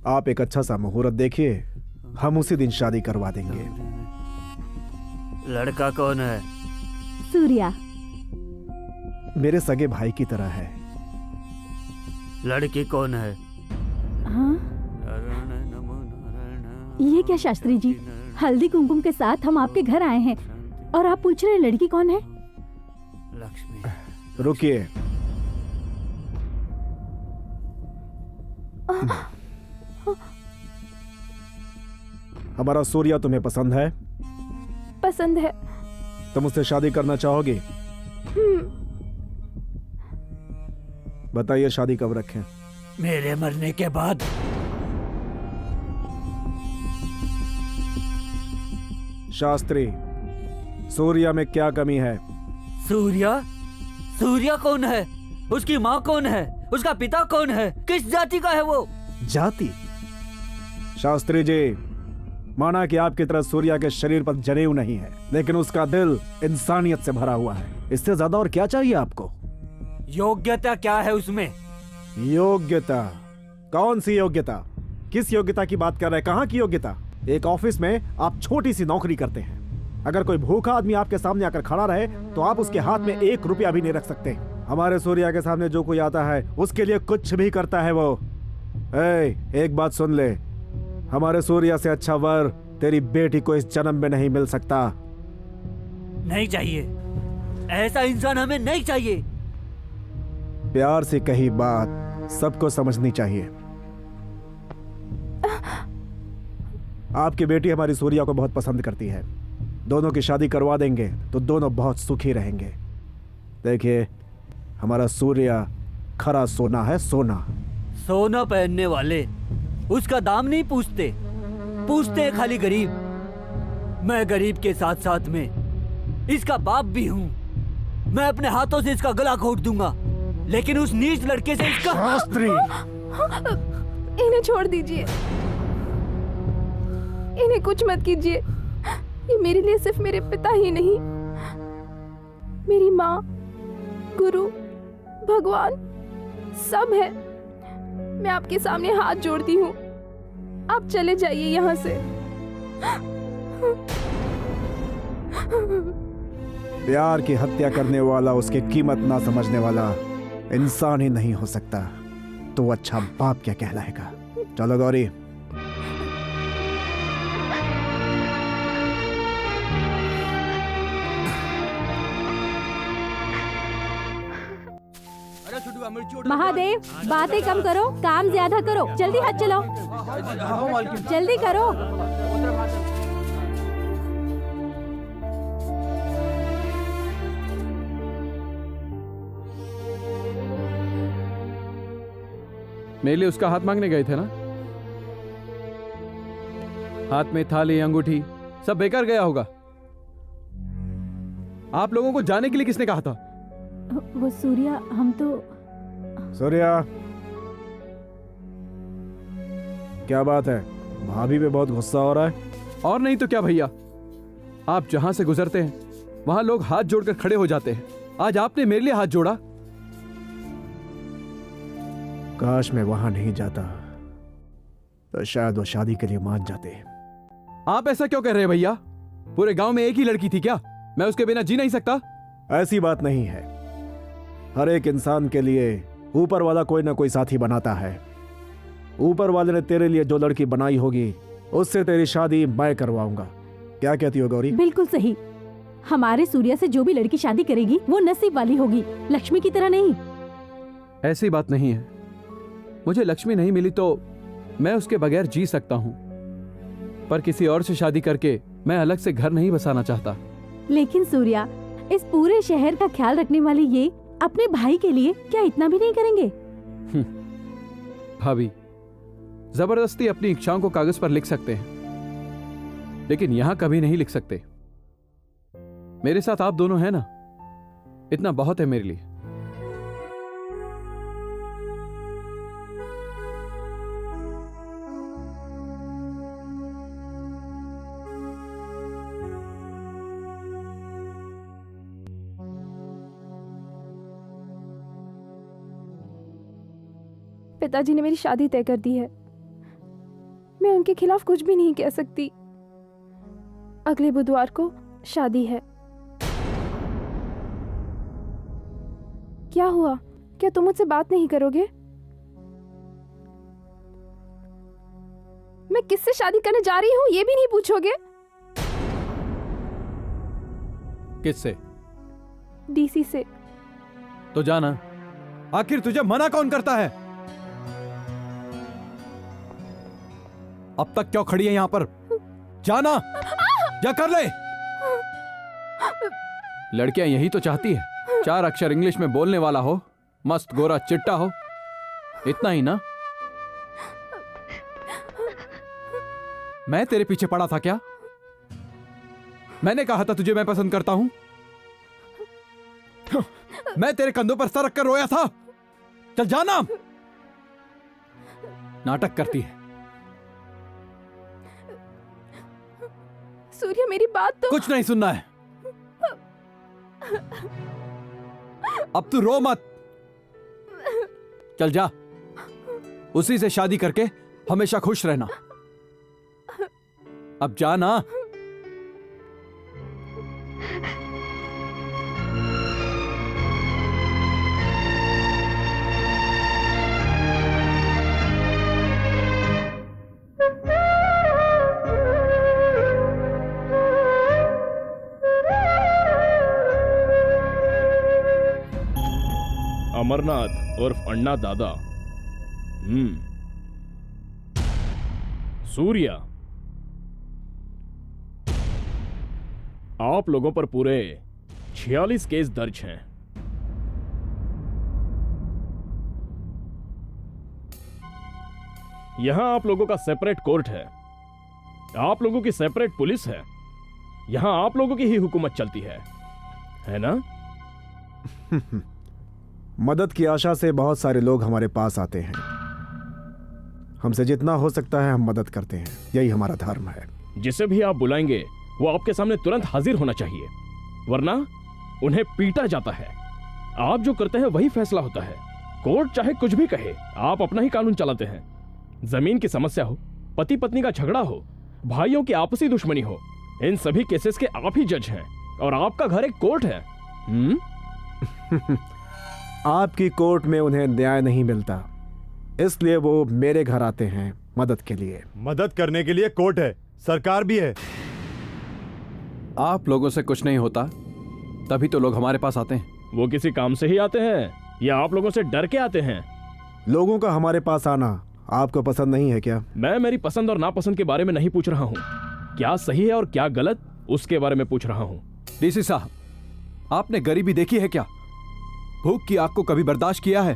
आप एक अच्छा सा मुहूर्त देखिए, हम उसी दिन शादी करवा देंगे। लड़का कौन है? सूर्या मेरे सगे भाई की तरह है। लड़की कौन है? हाँ? ये क्या शास्त्री जी, हल्दी कुमकुम के साथ हम आपके घर आए हैं और आप पूछ रहे हैं लड़की कौन है? लक्ष्मी। रुकिए, हमारा सूर्या तुम्हें पसंद है? पसंद है। तुम उससे शादी करना चाहोगी? बताइए, शादी कब रखें? मेरे मरने के बाद। शास्त्री, सूर्या में क्या कमी है? सूर्या? सूर्या कौन है? उसकी माँ कौन है? उसका पिता कौन है? किस जाति का है वो? जाति? शास्त्री जी, माना कि आपकी तरह सूर्या के शरीर पर जनेऊ नहीं है, लेकिन उसका दिल इंसानियत से भरा हुआ है। इससे ज्यादा और क्या चाहिए आपको? योग्यता क्या है उसमें? योग्यता? कौन सी योग्यता? किस योग्यता की बात कर रहे हैं? कहाँ की योग्यता? एक ऑफिस में आप छोटी सी नौकरी करते हैं। अगर कोई भूखा आदमी आपके सामने आकर खड़ा रहे तो आप उसके हाथ में 1 रुपया भी नहीं रख सकते। हमारे सूर्या के सामने जो कोई आता है उसके लिए कुछ भी करता है वो। एक बात सुन ले, हमारे सूर्या से अच्छा वर तेरी बेटी को इस जन्म में नहीं मिल सकता। नहीं चाहिए, ऐसा इंसान हमें नहीं चाहिए। प्यार से कही बात सबको समझनी चाहिए। आपकी बेटी हमारी सूर्या को बहुत पसंद करती है। दोनों की शादी करवा देंगे तो दोनों बहुत सुखी रहेंगे। देखिए, हमारा सूर्या खरा सोना है, सोना। सोना पहनने वाले उसका दाम नहीं पूछते, पूछते हैं खाली गरीब। मैं गरीब के साथ साथ में इसका बाप भी हूँ। मैं अपने हाथों से इसका गला घोट दूंगा, लेकिन उस नीच लड़के से इसका। शास्त्री, इन्हें छोड़ दीजिए, इन्हें कुछ मत कीजिए। ये मेरे लिए सिर्फ मेरे पिता ही नहीं, मेरी माँ, गुरु, भगवान सब है। मैं आपके सामने हाथ जोड़ती हूँ, आप चले जाइए यहाँ से। प्यार की हत्या करने वाला, उसकी कीमत ना समझने वाला इंसान ही नहीं हो सकता, तो अच्छा बाप क्या कहलाएगा। चलो गौरी। महादेव, बातें कम करो, काम ज्यादा करो। जल्दी हाथ चलाओ, जल्दी करो। मेरे लिए उसका हाथ मांगने गए थे ना? हाथ में थाली, अंगूठी सब बेकार गया होगा। आप लोगों को जाने के लिए किसने कहा था? वो सूर्या, हम तो। सूर्या, क्या बात है? भाभी पे बहुत गुस्सा हो रहा है। और नहीं तो क्या भैया, आप जहां से गुजरते हैं वहां लोग हाथ जोड़कर खड़े हो जाते हैं। आज आपने मेरे लिए हाथ जोड़ा। काश मैं वहां नहीं जाता तो शायद वो शादी के लिए मान जाते। आप ऐसा क्यों कर रहे हैं भैया? पूरे गांव में एक ही लड़की थी क्या? मैं उसके बिना जी नहीं सकता। ऐसी बात नहीं है। हर एक इंसान के लिए ऊपर वाला कोई ना कोई साथी बनाता है। ऊपर वाले ने तेरे लिए जो लड़की बनाई होगी उससे तेरी शादी मैं करवाऊंगा। क्या कहती हो गौरी? बिल्कुल सही। हमारे सूर्या से जो भी लड़की शादी करेगी वो नसीब वाली होगी, लक्ष्मी की तरह नहीं। ऐसी बात नहीं है। मुझे लक्ष्मी नहीं मिली तो मैं उसके बगैर जी सकता हूँ, पर किसी और से शादी करके मैं अलग से घर नहीं बसाना चाहता। लेकिन सूर्या, इस पूरे शहर का ख्याल रखने वाले ये अपने भाई के लिए क्या इतना भी नहीं करेंगे? भाभी, जबरदस्ती अपनी इच्छाओं को कागज पर लिख सकते हैं, लेकिन यहां कभी नहीं लिख सकते। मेरे साथ आप दोनों हैं ना, इतना बहुत है मेरे लिए। पिताजी ने मेरी शादी तय कर दी है। मैं उनके खिलाफ कुछ भी नहीं कह सकती। अगले बुधवार को शादी है। क्या हुआ? क्या तुम मुझसे बात नहीं करोगे? मैं किससे शादी करने जा रही हूँ ये भी नहीं पूछोगे? किससे? डीसी से। तो जाना। आखिर तुझे मना कौन करता है? अब तक क्यों खड़ी है यहां पर? जाना, जा कर ले। लड़कियां यही तो चाहती है, 4 अक्षर इंग्लिश में बोलने वाला हो, मस्त गोरा चिट्टा हो, इतना ही ना? मैं तेरे पीछे पड़ा था क्या? मैंने कहा था तुझे मैं पसंद करता हूं। मैं तेरे कंधों पर सर रख कर रोया था। चल जाना। नाटक करती है। सूर्या, मेरी बात तो। कुछ नहीं सुनना है। अब तू रो मत। चल जा, उसी से शादी करके हमेशा खुश रहना। अब जा ना। अमरनाथ उर्फ अन्ना दादा। सूर्या, आप लोगों पर पूरे 46 केस दर्ज हैं। यहां आप लोगों का सेपरेट कोर्ट है, आप लोगों की सेपरेट पुलिस है, यहां आप लोगों की ही हुकूमत चलती है ना? मदद की आशा से बहुत सारे लोग हमारे पास आते हैं। हमसे जितना हो सकता है हम मदद करते हैं, यही हमारा धर्म है। जिसे भी आप बुलाएंगे वो आपके सामने तुरंत हाजिर होना चाहिए, वरना उन्हें पीटा जाता है। आप जो करते हैं वही फैसला होता है। कोर्ट चाहे कुछ भी कहे, आप अपना ही कानून चलाते हैं। जमीन की समस्या हो, पति पत्नी का झगड़ा हो, भाइयों की आपसी दुश्मनी हो, इन सभी केसेस के आप ही जज हैं और आपका घर एक कोर्ट है। आपकी कोर्ट में उन्हें न्याय नहीं मिलता, इसलिए वो मेरे घर आते हैं मदद के लिए। मदद करने के लिए कोर्ट है, सरकार भी है। आप लोगों से कुछ नहीं होता तभी तो लोग हमारे पास आते हैं। वो किसी काम से ही आते हैं या आप लोगों से डर के आते हैं? लोगों का हमारे पास आना आपको पसंद नहीं है क्या? मैं मेरी पसंद और नापसंद के बारे में नहीं पूछ रहा हूँ। क्या सही है और क्या गलत, उसके बारे में पूछ रहा हूँ। डीसी साहब, आपने गरीबी देखी है क्या? भूख की आग को कभी बर्दाश्त किया है?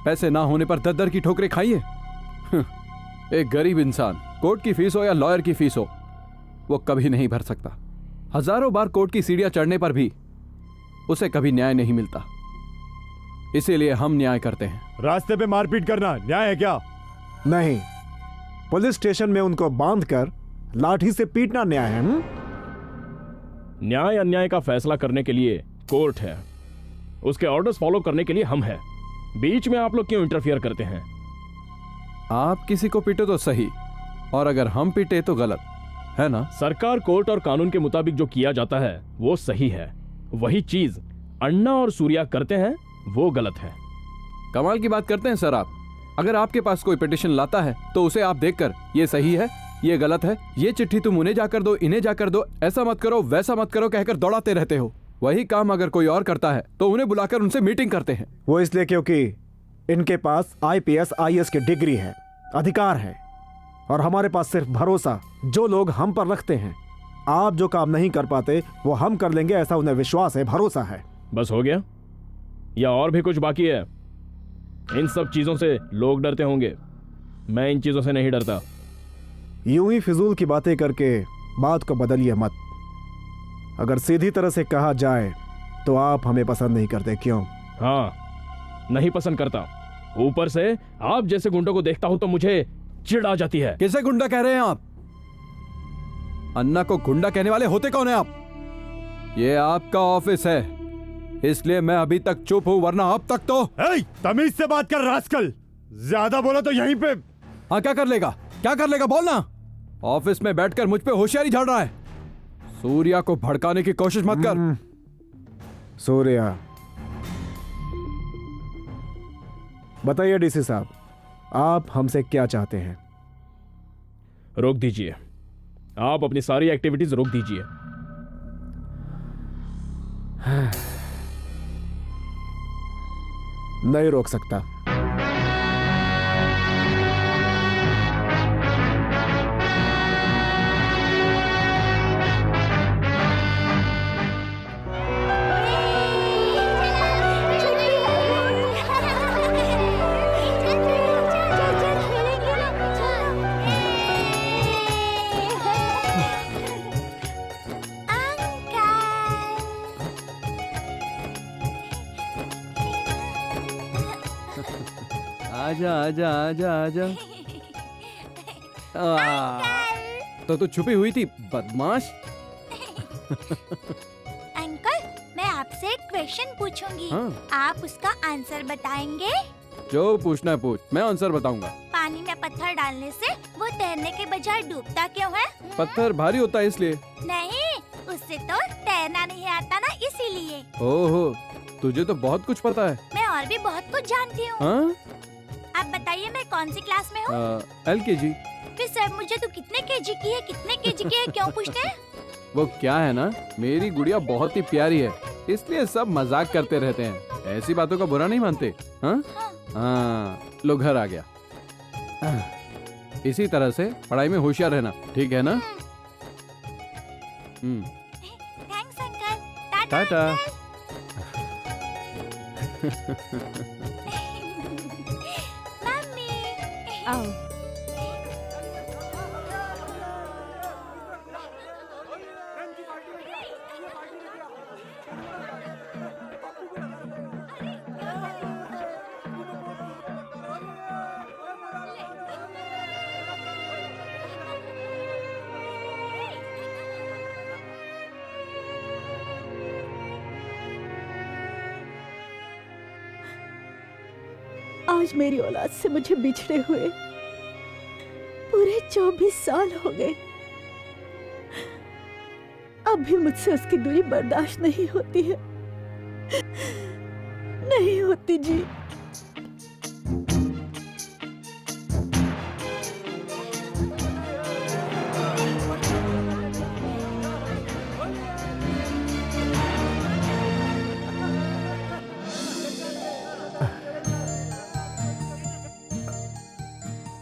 पैसे ना होने पर दर दर की ठोकरें खाई है? एक गरीब इंसान, कोर्ट की फीस हो या लॉयर की फीस हो, वो कभी नहीं भर सकता। हजारों बार कोर्ट की सीढ़ियां चढ़ने पर भी उसे कभी न्याय नहीं मिलता। इसीलिए हम न्याय करते हैं। रास्ते पे मारपीट करना न्याय है क्या? नहीं, पुलिस स्टेशन में उनको बांधकर लाठी से पीटना न्याय है। न्याय अन्याय का फैसला करने के लिए कोर्ट है, उसके ऑर्डर्स फॉलो करने के लिए हम हैं। बीच में आप लोग क्यों इंटरफियर करते हैं? आप किसी को पीटे तो सही, और अगर हम पीटे तो गलत है ना? सरकार, कोर्ट और कानून के मुताबिक जो किया जाता है वो सही है, वही चीज अन्ना और सूर्या करते हैं वो गलत है। कमाल की बात करते हैं सर आप। अगर आपके पास कोई पिटिशन लाता है तो उसे आप देखकर ये सही है, ये गलत है, ये चिट्ठी तुम उन्हें जाकर दो, इन्हें जाकर दो, ऐसा मत करो, वैसा मत करो कहकर दौड़ाते रहते हो। वही काम अगर कोई और करता है तो उन्हें बुलाकर उनसे मीटिंग करते हैं। वो इसलिए क्योंकि इनके पास IPS IAS की डिग्री है, अधिकार है, और हमारे पास सिर्फ भरोसा जो लोग हम पर रखते हैं। आप जो काम नहीं कर पाते वो हम कर लेंगे, ऐसा उन्हें विश्वास है, भरोसा है। बस हो गया या और भी कुछ बाकी है? इन सब चीजों से लोग डरते होंगे, मैं इन चीजों से नहीं डरता। यूं ही फिजूल की बातें करके बात को बदलिए मत। अगर सीधी तरह से कहा जाए तो आप हमें पसंद नहीं करते, क्यों? हाँ, नहीं पसंद करता। ऊपर से आप जैसे गुंडों को देखता हूं तो मुझे चिढ़ आ जाती है। किसे गुंडा कह रहे हैं आप? अन्ना को गुंडा कहने वाले होते कौन है आप? ये आपका ऑफिस है, इसलिए मैं अभी तक चुप हूं, वरना अब तक तो। तमीज से बात कर रास्कल, ज्यादा बोला तो यहीं पे। हाँ, क्या कर लेगा, क्या कर लेगा बोलना। ऑफिस में बैठकर मुझ पे होशियारी झाड़ रहा है। सूर्या को भड़काने की कोशिश मत कर। सूर्या, बताइए डीसी साहब, आप हमसे क्या चाहते हैं? रोक दीजिए, आप अपनी सारी एक्टिविटीज रोक दीजिए। नहीं रोक सकता। आजा आजा आजा आजा। तो तू छुपी हुई थी बदमाश। अंकल, मैं आपसे एक क्वेश्चन पूछूंगी। हाँ। आप उसका आंसर बताएंगे? जो पूछना है पूछ, मैं आंसर बताऊंगा। पानी में पत्थर डालने से वो तैरने के बजाय डूबता क्यों है? पत्थर भारी होता है इसलिए। नहीं, उससे तो तैरना नहीं आता ना, इसीलिए। ओहो, तुझे तो बहुत कुछ पता है। मैं और भी बहुत कुछ जानती हूँ। हाँ? आप बताइए, मैं कौन सी क्लास में हूँ? LKG। फिर सर मुझे तो कितने केजी की है, कितने केजी की है क्यों पूछते हैं? वो क्या है ना, मेरी गुड़िया बहुत ही प्यारी है, इसलिए सब मजाक करते रहते हैं, ऐसी बातों का बुरा नहीं मानते। हाँ हाँ, लो घर आ गया। इसी तरह से पढ़ाई में होशियार रहना, ठीक है ना? Thanks uncle. टाटा। आओ। आज मेरी औलाद से मुझे बिछड़े हुए पूरे 24 साल हो गए। अब भी मुझसे उसकी दूरी बर्दाश्त नहीं होती है, नहीं होती जी।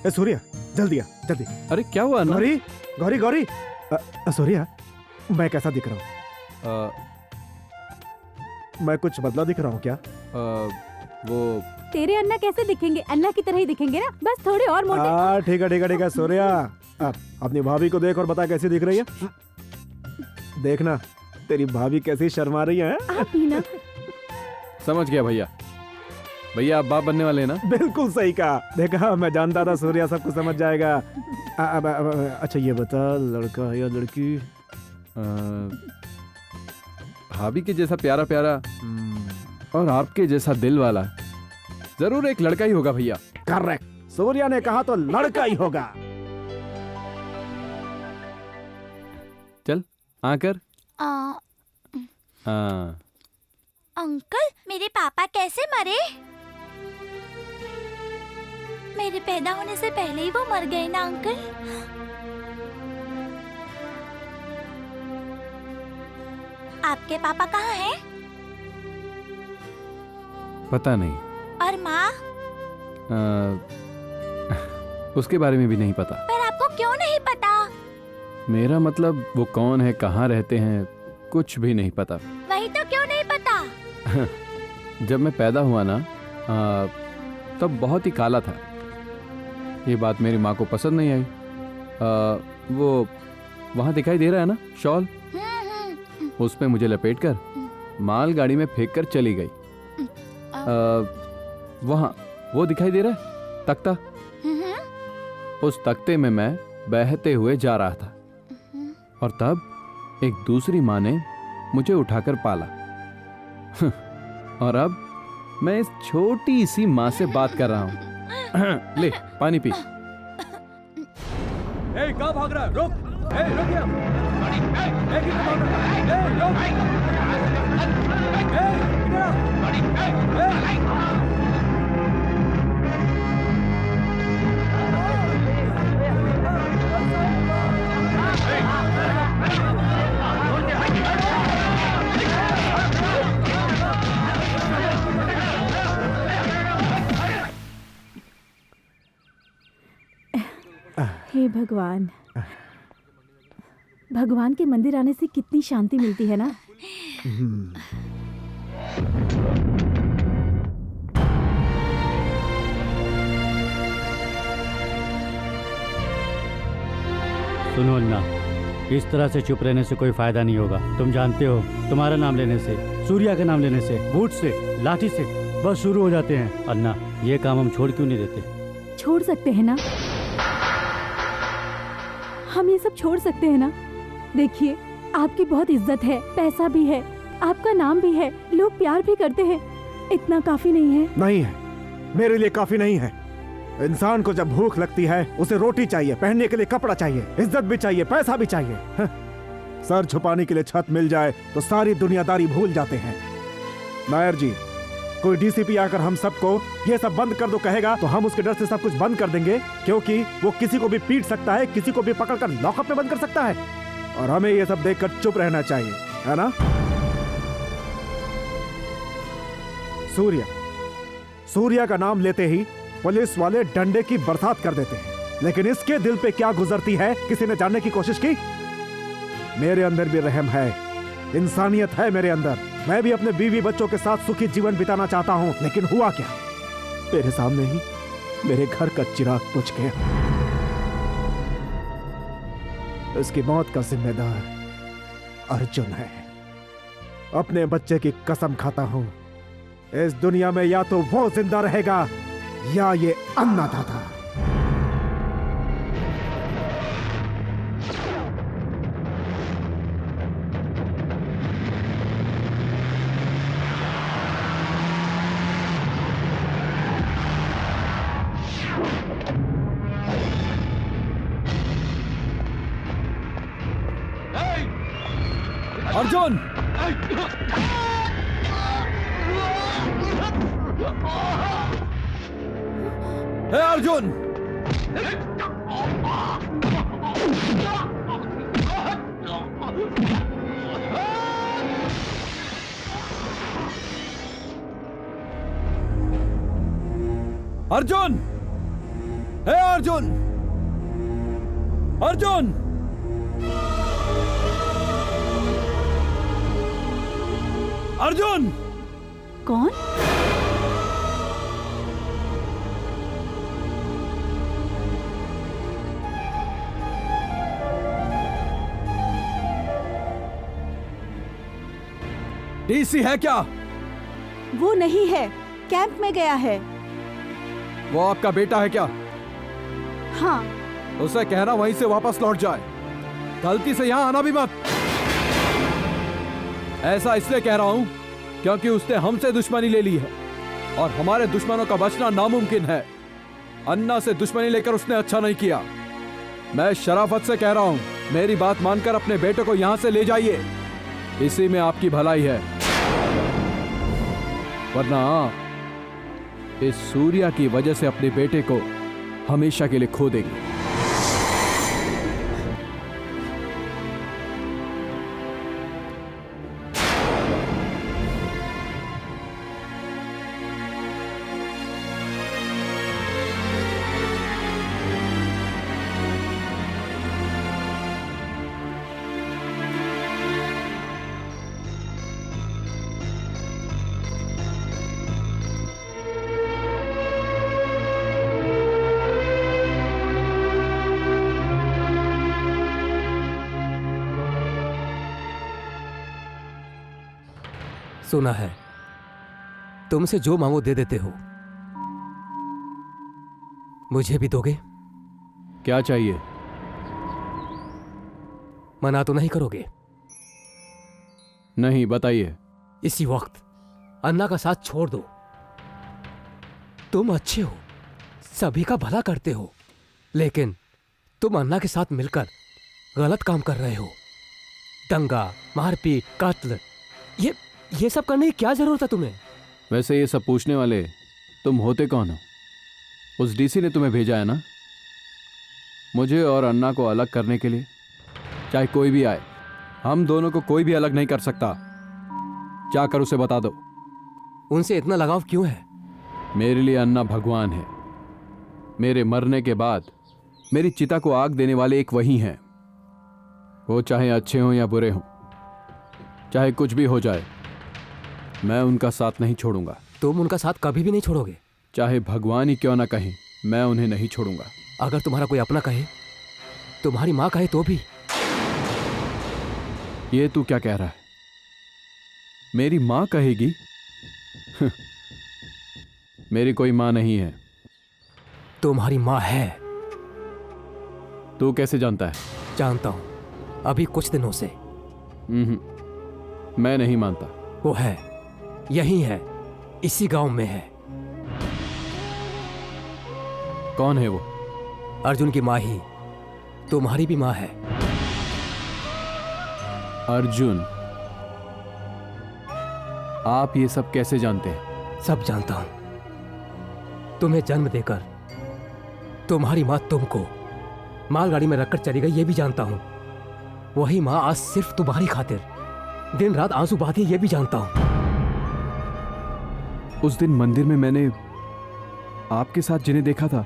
सूर्या, जल्दी आ, जल्दी। अरे क्या हुआ ना? गौरी, गौरी, गौरी। सूर्या, मैं कैसा दिख रहा हूँ? मैं कुछ बदला दिख रहा हूँ क्या? वो तेरे अन्ना कैसे दिखेंगे? अन्ना की तरह ही दिखेंगे ना, बस थोड़े और मोटे। ठीक है ठीक है ठीक है। सूर्या, अपनी भाभी को देख और बता कैसी दिख रही है। देखना तेरी भाभी कैसी शर्मा रही है। आप ही ना। समझ गया भैया। भैया आप बाप बनने वाले हैं ना? बिल्कुल सही कहा। देखा, मैं जानता था सूर्या सब कुछ समझ जाएगा। अच्छा ये बता, लड़का है या लड़की? भाभी के जैसा प्यारा प्यारा और आपके जैसा दिल वाला जरूर एक लड़का ही होगा भैया। करेक्ट, सूर्या ने कहा तो लड़का ही होगा। चल आकर। अंकल, मेरे पापा कैसे मरे? मेरे पैदा होने से पहले ही वो मर गए ना अंकल? आपके पापा कहाँ हैं? पता नहीं। और माँ? उसके बारे में भी नहीं पता। पर आपको क्यों नहीं पता? मेरा मतलब वो कौन है, कहाँ रहते हैं, कुछ भी नहीं पता। वही तो, क्यों नहीं पता? जब मैं पैदा हुआ ना तब बहुत ही काला था। ये बात मेरी माँ को पसंद नहीं आई। वो वहाँ दिखाई दे रहा है ना शॉल, उस पे मुझे लपेटकर मालगाड़ी में फेंक कर चली गई। वहाँ वो दिखाई दे रहा है तख्ता, उस तख्ते में मैं बहते हुए जा रहा था और तब एक दूसरी माँ ने मुझे उठाकर पाला। और अब मैं इस छोटी सी माँ से बात कर रहा हूँ। ले पानी पी। कहाँ भाग रहा है? रुक! रुक या! किधर भाग रहा है? हे भगवान, भगवान के मंदिर आने से कितनी शांति मिलती है ना। सुनो अन्ना, इस तरह से चुप रहने से कोई फायदा नहीं होगा। तुम जानते हो, तुम्हारा नाम लेने से, सूर्या का नाम लेने से, बूट से, लाठी से बस शुरू हो जाते हैं। अन्ना, ये काम हम छोड़ क्यों नहीं देते? छोड़ सकते हैं ना, हम ये सब छोड़ सकते हैं ना। देखिए, आपकी बहुत इज्जत है, पैसा भी है, आपका नाम भी है, लोग प्यार भी करते हैं। इतना काफी नहीं है? नहीं है, मेरे लिए काफी नहीं है। इंसान को जब भूख लगती है उसे रोटी चाहिए, पहनने के लिए कपड़ा चाहिए, इज्जत भी चाहिए, पैसा भी चाहिए। सर छुपाने के लिए छत मिल जाए तो सारी दुनियादारी भूल जाते हैं। नायर जी, कोई डीसीपी आकर हम सबको ये सब बंद कर दो कहेगा तो हम उसके डर से सब कुछ बंद कर देंगे, क्योंकि वो किसी को भी पीट सकता है, किसी को भी पकड़कर लॉकअप में बंद कर सकता है, और हमें ये सब देखकर चुप रहना चाहिए, है ना? सूर्या का नाम लेते ही पुलिस वाले डंडे की बरसात कर देते हैं, लेकिन इसके दिल पे क्या गुजरती है किसी ने जानने की कोशिश की? मेरे अंदर भी रहम है, इंसानियत है मेरे अंदर। मैं भी अपने बीवी बच्चों के साथ सुखी जीवन बिताना चाहता हूं, लेकिन हुआ क्या? मेरे सामने ही मेरे घर का चिराग बुझ गया। इसकी मौत का जिम्मेदार अर्जुन है। अपने बच्चे की कसम खाता हूं, इस दुनिया में या तो वो जिंदा रहेगा या ये अन्नदाता। अर्जुन! हे अर्जुन! अर्जुन! हे अर्जुन! अर्जुन! अर्जुन! कौन? डीसी है क्या? वो नहीं है, कैंप में गया है। वो आपका बेटा है क्या? हाँ। उसे कहना वहीं से वापस लौट जाए, गलती से यहाँ आना भी मत। ऐसा इसलिए कह रहा हूं क्योंकि उसने हमसे दुश्मनी ले ली है और हमारे दुश्मनों का बचना नामुमकिन है। अन्ना से दुश्मनी लेकर उसने अच्छा नहीं किया। मैं शराफत से कह रहा हूं, मेरी बात मानकर अपने बेटे को यहां से ले जाइए, इसी में आपकी भलाई है। वरना इस सूर्या की वजह से अपने बेटे को हमेशा के लिए खो देगी। सुना है तुमसे जो मांगो दे देते हो, मुझे भी दोगे? क्या चाहिए? मना तो नहीं करोगे? नहीं, बताइए। इसी वक्त अन्ना का साथ छोड़ दो। तुम अच्छे हो, सभी का भला करते हो, लेकिन तुम अन्ना के साथ मिलकर गलत काम कर रहे हो। दंगा, मारपीट, कत्ल, ये सब करने की क्या जरूरत है तुम्हें? वैसे ये सब पूछने वाले तुम होते कौन हो? उस डीसी ने तुम्हें भेजा है ना, मुझे और अन्ना को अलग करने के लिए। चाहे कोई भी आए, हम दोनों को कोई भी अलग नहीं कर सकता। जाकर उसे बता दो। उनसे इतना लगाव क्यों है? मेरे लिए अन्ना भगवान है। मेरे मरने के बाद मेरी चिता को आग देने वाले एक वही हैं। वो चाहे अच्छे हों या बुरे हों, चाहे कुछ भी हो जाए, मैं उनका साथ नहीं छोड़ूंगा। तुम उनका साथ कभी भी नहीं छोड़ोगे? चाहे भगवान ही क्यों ना कहें, मैं उन्हें नहीं छोड़ूंगा। अगर तुम्हारा कोई अपना कहे, तुम्हारी माँ कहे तो भी? ये तू क्या कह रहा है? मेरी माँ कहेगी? मेरी कोई माँ नहीं है। तुम्हारी माँ है। तू कैसे जानता है? जानता हूं, अभी कुछ दिनों से। मैं नहीं मानता। वो है, यही है, इसी गांव में है। कौन है वो? अर्जुन की माँ ही तुम्हारी भी माँ है। अर्जुन? आप ये सब कैसे जानते हैं? सब जानता हूं। तुम्हें जन्म देकर तुम्हारी माँ तुमको मालगाड़ी में रखकर चली गई, ये भी जानता हूं। वही माँ आज सिर्फ तुम्हारी खातिर दिन रात आंसू बहाती है, ये भी जानता हूं। उस दिन मंदिर में मैंने आपके साथ जिन्हें देखा था,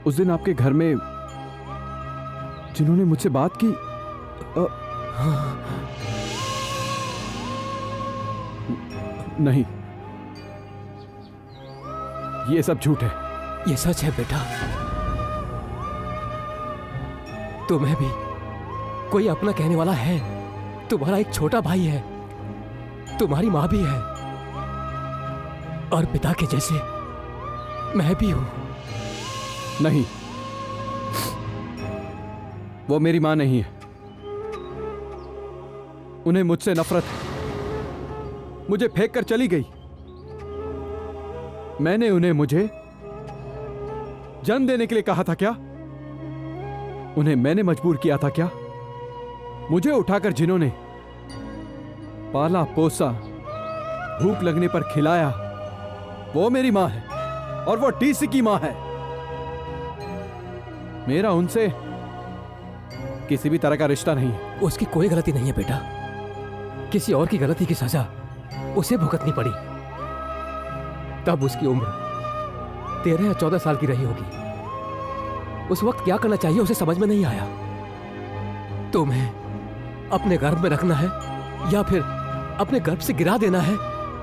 उस दिन आपके घर में जिन्होंने मुझसे बात की, नहीं, ये सब झूठ है। ये सच है बेटा। तुम्हें भी कोई अपना कहने वाला है। तुम्हारा एक छोटा भाई है, तुम्हारी माँ भी है, और पिता के जैसे मैं भी हूं। नहीं, वो मेरी माँ नहीं है। उन्हें मुझसे नफरत है। मुझे फेंक कर चली गई। मैंने उन्हें मुझे जन्म देने के लिए कहा था क्या? उन्हें मैंने मजबूर किया था क्या? मुझे उठाकर जिन्होंने पाला पोसा, भूख लगने पर खिलाया, वो मेरी मां है, और वो डीसी की मां है। मेरा उनसे किसी भी तरह का रिश्ता नहीं है। उसकी कोई गलती नहीं है बेटा। किसी और की गलती की सजा उसे भुगतनी पड़ी। तब उसकी उम्र 13 या 14 साल की रही होगी। उस वक्त क्या करना चाहिए उसे समझ में नहीं आया। तुम्हें अपने गर्भ में रखना है या फिर अपने गर्भ से गिरा देना है,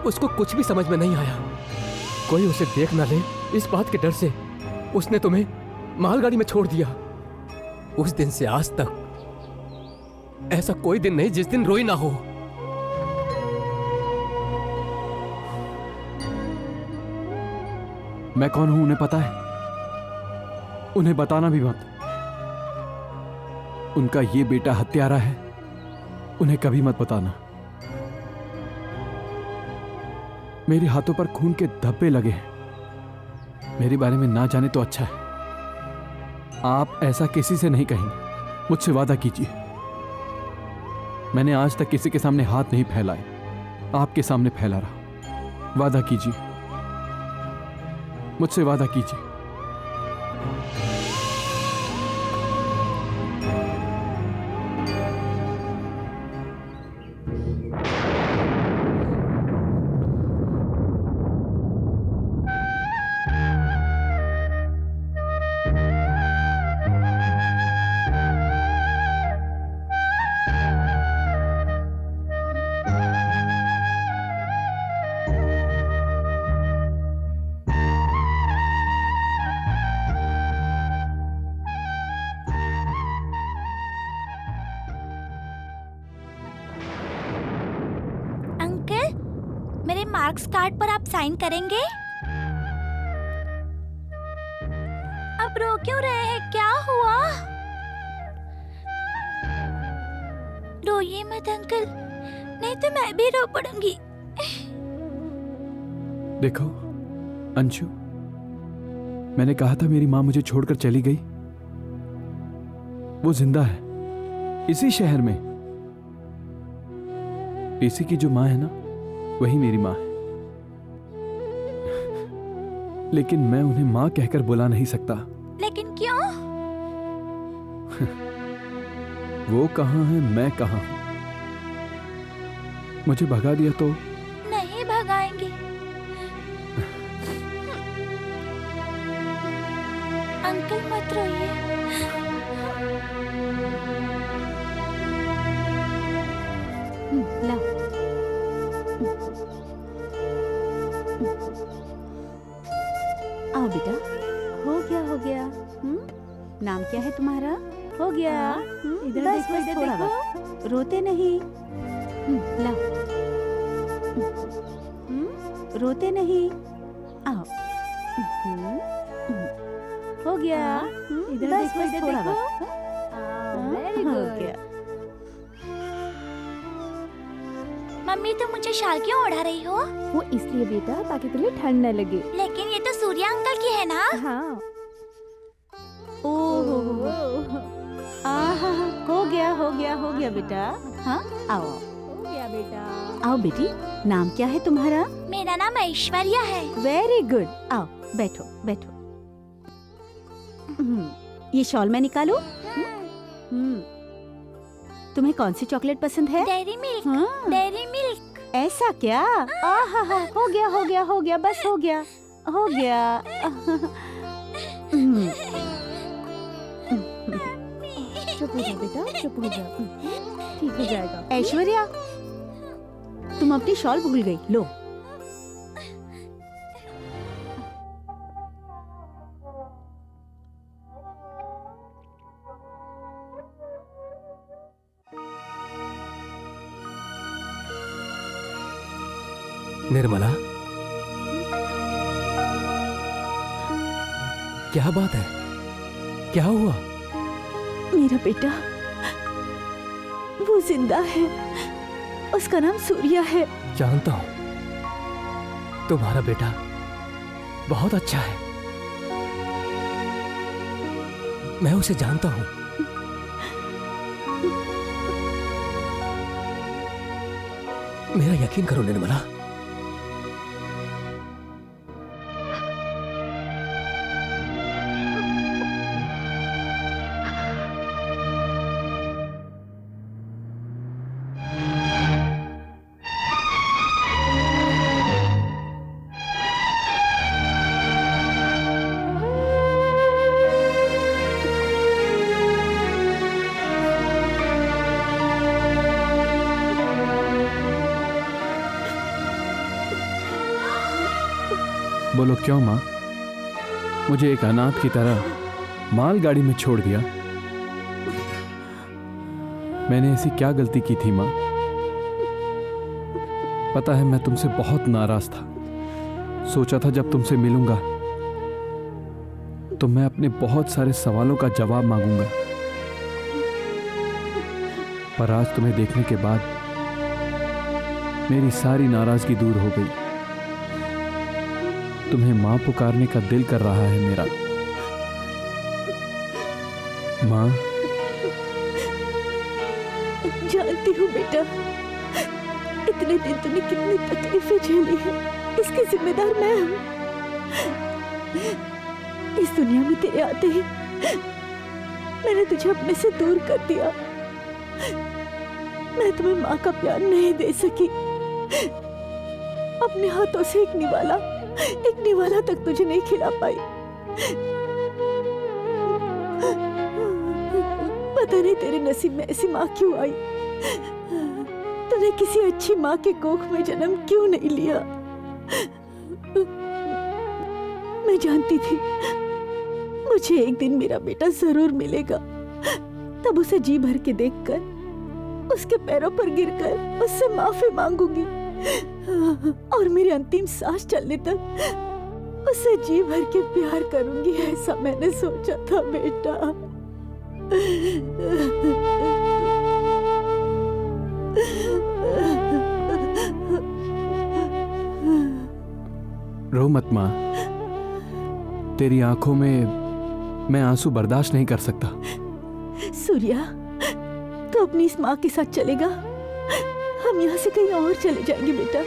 उसको कुछ भी समझ में नहीं आया। कोई उसे देख ना ले, इस बात के डर से उसने तुम्हें मालगाड़ी में छोड़ दिया। उस दिन से आज तक ऐसा कोई दिन नहीं जिस दिन रोई ना हो। मैं कौन हूं उन्हें पता है। उन्हें बताना भी मत। उनका ये बेटा हत्यारा है, उन्हें कभी मत बताना। मेरे हाथों पर खून के धब्बे लगे हैं। मेरे बारे में ना जाने तो अच्छा है। आप ऐसा किसी से नहीं कहेंगे, मुझसे वादा कीजिए। मैंने आज तक किसी के सामने हाथ नहीं फैलाए, आपके सामने फैला रहा। वादा कीजिए, मुझसे वादा कीजिए। मेरे मार्क्स कार्ड पर आप साइन करेंगे? आप रो क्यों रहे हैं? क्या हुआ? रोइए मत अंकल, नहीं तो मैं भी रो पड़ूंगी। देखो अंशु, मैंने कहा था मेरी माँ मुझे छोड़कर चली गई। वो जिंदा है इसी शहर में। इसी की जो माँ है ना, वही मेरी माँ है। लेकिन मैं उन्हें माँ कहकर बुला नहीं सकता। लेकिन क्यों? वो कहाँ है, मैं कहाँ हूं। मुझे भगा दिया तो? नहीं भगाएंगे। अंकल मत रोइए। लाओ। आओ बेटा, हो गया। नाम क्या है तुम्हारा? हो गया। इधर बस देखो, इधर थोड़ा देखो। वक्त, रोते नहीं। लाओ। रोते नहीं। आओ। हो गया। इधर बस देखो, इधर थोड़ा देखो। वक्त। वेरी हो गुड। गया। मम्मी तुम मुझे शाल क्यों ओढ़ा रही हो? वो इसलिए बेटा ताकि तुम्हें ठंड न लगे। लेकिन ये तो सूर्या अंकल की है ना? हाँ। ओह, आहा, हो गया बेटा। हाँ, आओ। हो गया बेटा। आओ बेटी, नाम क्या है तुम्हारा? मेरा नाम ऐश्वर्या है। Very good. आओ बैठो बैठो। ये शॉल में निकालो। तुम्हें कौन सी चॉकलेट पसंद है? Dairy Milk. हाँ। Dairy Milk. ऐसा क्या? आहा, हो गया, बस हो गया। चुप हो जा बेटा, चुप हो जा। ठीक हो जाएगा। ऐश्वर्या, तुम अपनी शॉल भूल गई। लो। निर्मला, क्या बात है? क्या हुआ? मेरा बेटा वो जिंदा है। उसका नाम सूर्या है। जानता हूं, तुम्हारा बेटा बहुत अच्छा है। मैं उसे जानता हूं। मेरा यकीन करो निर्मला। बोलो क्यों माँ? मुझे एक अनाथ की तरह मालगाड़ी में छोड़ दिया। मैंने ऐसी क्या गलती की थी माँ? पता है मैं तुमसे बहुत नाराज था। सोचा था जब तुमसे मिलूंगा तो मैं अपने बहुत सारे सवालों का जवाब मांगूंगा। पर आज तुम्हें देखने के बाद मेरी सारी नाराजगी दूर हो गई। तुम्हें मां पुकारने का दिल कर रहा है मेरा। मां, जानती हूँ बेटा, इतने दिन तूने कितनी तकलीफें झेली है, इसकी जिम्मेदार मैं हूँ। इस दुनिया में तेरे आते ही मैंने तुझे अपने से दूर कर दिया। मैं तुम्हें माँ का प्यार नहीं दे सकी। अपने हाथों से एक निवाला तक तुझे नहीं खिला पाई। पता नहीं तेरे नसीब में ऐसी माँ क्यों आई। तूने किसी अच्छी माँ के कोख में जन्म क्यों नहीं लिया। मैं जानती थी मुझे एक दिन मेरा बेटा जरूर मिलेगा, तब उसे जी भर के देखकर, उसके पैरों पर गिरकर उससे माफी मांगूंगी और मेरी अंतिम सांस चलने तक उसे जी भर के प्यार करूंगी। ऐसा मैंने सोचा था बेटा। रो मत मां, तेरी आंखों में मैं आंसू बर्दाश्त नहीं कर सकता। सूर्या, तो अपनी इस माँ के साथ चलेगा? हम यहाँ से कहीं और चले जाएंगे बेटा।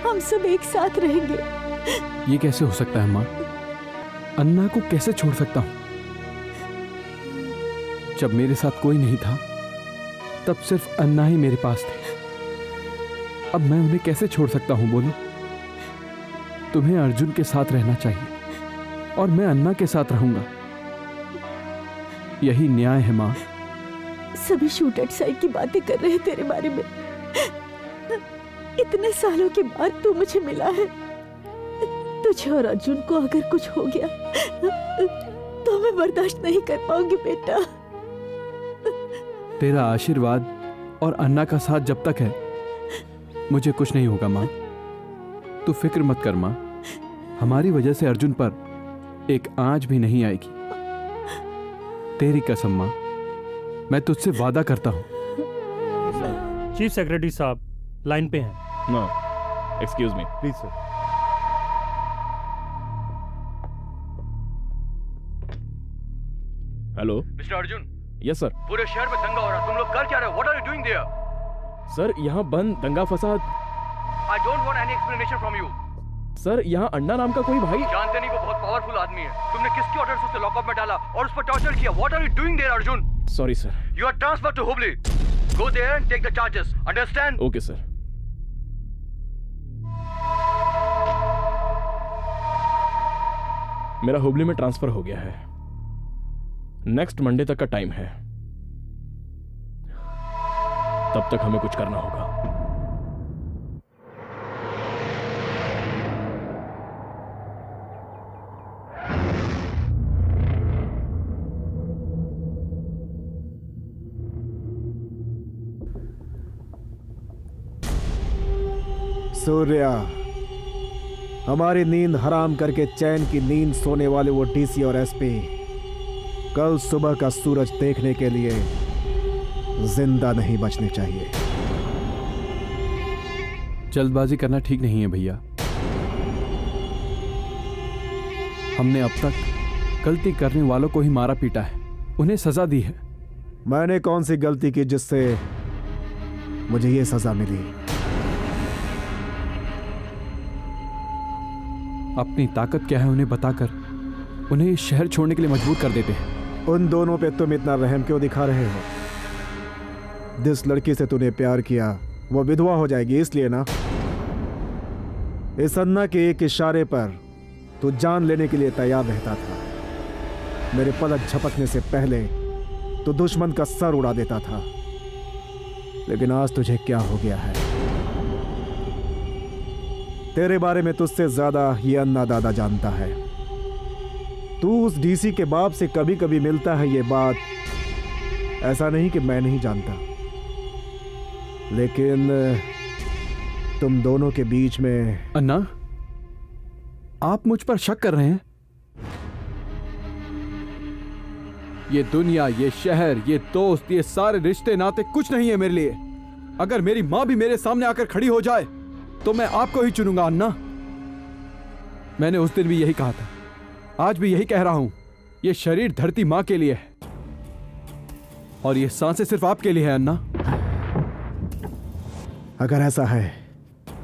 हम सब एक साथ रहेंगे। ये कैसे हो सकता है माँ? अन्ना को कैसे छोड़ सकता हूँ? जब मेरे साथ कोई नहीं था तब सिर्फ अन्ना ही मेरे पास थे। अब मैं उन्हें कैसे छोड़ सकता हूँ बोलो? तुम्हें अर्जुन के साथ रहना चाहिए और मैं अन्ना के साथ रहूंगा। यही न्याय है माँ। सभी शूट एट साइड की बातें कर रहे हैं तेरे बारे में। इतने सालों के बाद तू मुझे मिला है। तुझे और अर्जुन को अगर कुछ हो गया तो मैं बर्दाश्त नहीं कर पाऊंगी बेटा। तेरा आशीर्वाद और अन्ना का साथ जब तक है मुझे कुछ नहीं होगा माँ। तू फिक्र मत कर माँ, हमारी वजह से अर्जुन पर एक आंच भी नहीं आएगी। तेरी कसम माँ, मैं तुझसे वादा करता हूँ। चीफ सेक्रेटरी साहब लाइन पे हैं। No, excuse me please sir. Hello mister Arjun. Yes sir. पूरे शहर में दंगा हो रहा, तुम लोग कर क्या रहे हो? What are you doing there? Sir यहाँ बंद दंगा फसाद। I don't want any explanation from you. Sir यहाँ अन्ना नाम का कोई भाई। जानते नहीं, वो बहुत पावरफुल आदमी है। तुमने किसके ऑर्डर से उसे लॉकअप में डाला और उस पर टॉर्चर किया? What are you doing there Arjun? Sorry sir. You are transferred to Hubli. Go there and take the charges, understand? Okay sir. मेरा हुबली में ट्रांसफर हो गया है। नेक्स्ट मंडे तक का टाइम है, तब तक हमें कुछ करना होगा। सूर्या, हमारी नींद हराम करके चैन की नींद सोने वाले वो डीसी और एसपी कल सुबह का सूरज देखने के लिए जिंदा नहीं बचने चाहिए। जल्दबाजी करना ठीक नहीं है भैया। हमने अब तक गलती करने वालों को ही मारा पीटा है, उन्हें सजा दी है। मैंने कौन सी गलती की जिससे मुझे ये सजा मिली? अपनी ताकत क्या है उन्हें बताकर उन्हें इस शहर छोड़ने के लिए मजबूर कर देते हैं। उन दोनों पे तुम इतना रहम क्यों दिखा रहे हो? जिस लड़की से तूने प्यार किया वो विधवा हो जाएगी इसलिए ना? इस अन्ना के एक इशारे पर तू जान लेने के लिए तैयार रहता था। मेरे पलक झपकने से पहले तो दुश्मन का सर उड़ा देता था। लेकिन आज तुझे क्या हो गया है? तेरे बारे में तुझसे ज्यादा ये अन्ना दादा जानता है। तू उस डीसी के बाप से कभी कभी मिलता है, ये बात ऐसा नहीं कि मैं नहीं जानता। लेकिन तुम दोनों के बीच में। अन्ना, आप मुझ पर शक कर रहे हैं? ये दुनिया, ये शहर, ये दोस्त, ये सारे रिश्ते नाते कुछ नहीं है मेरे लिए। अगर मेरी माँ भी मेरे सामने आकर खड़ी हो जाए तो मैं आपको ही चुनूंगा अन्ना। मैंने उस दिन भी यही कहा था, आज भी यही कह रहा हूं। ये शरीर धरती माँ के लिए है और ये सांसें सिर्फ आपके लिए है अन्ना। अगर ऐसा है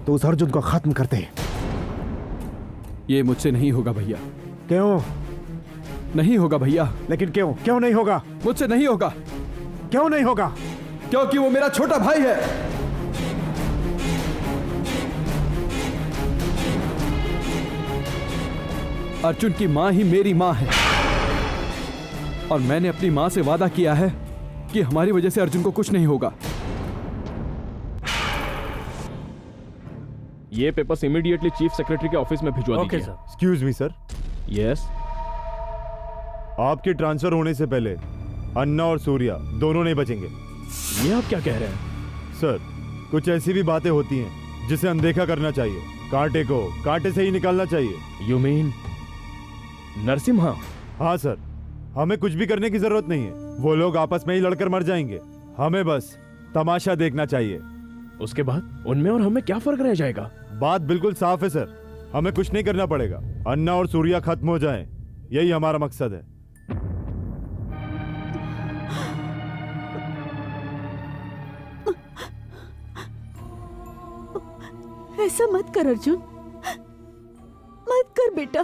तो उस अर्जुन को खत्म कर दे। ये मुझसे नहीं होगा भैया। क्यों नहीं होगा भैया? लेकिन क्यों? क्यों नहीं होगा? मुझसे नहीं होगा। क्यों नहीं होगा? क्योंकि वो मेरा छोटा भाई है। अर्जुन की मां ही मेरी मां है और मैंने अपनी मां से वादा किया है कि हमारी वजह से अर्जुन को कुछ नहीं होगा। ये पेपर्स इमीडिएटली चीफ सेक्रेटरी के ऑफिस में भिजवा दीजिए। Excuse me sir. यस। आपके ट्रांसफर होने से पहले अन्ना और सूर्या दोनों नहीं बचेंगे। ये आप क्या कह रहे हैं? सर, कुछ ऐसी भी बातें होती हैं जिसे अनदेखा करना चाहिए। कांटे को कांटे से ही निकालना चाहिए। You mean Narasimha? हाँ सर, हमें कुछ भी करने की जरूरत नहीं है। वो लोग आपस में ही लड़कर मर जाएंगे। हमें बस तमाशा देखना चाहिए। उसके बाद उनमें और हमें क्या फर्क रह जाएगा? बात बिल्कुल साफ है सर, हमें कुछ नहीं करना पड़ेगा। अन्ना और सूर्या खत्म हो जाएं, यही हमारा मकसद है। ऐसा मत कर अर्जुन, मत कर बेटा।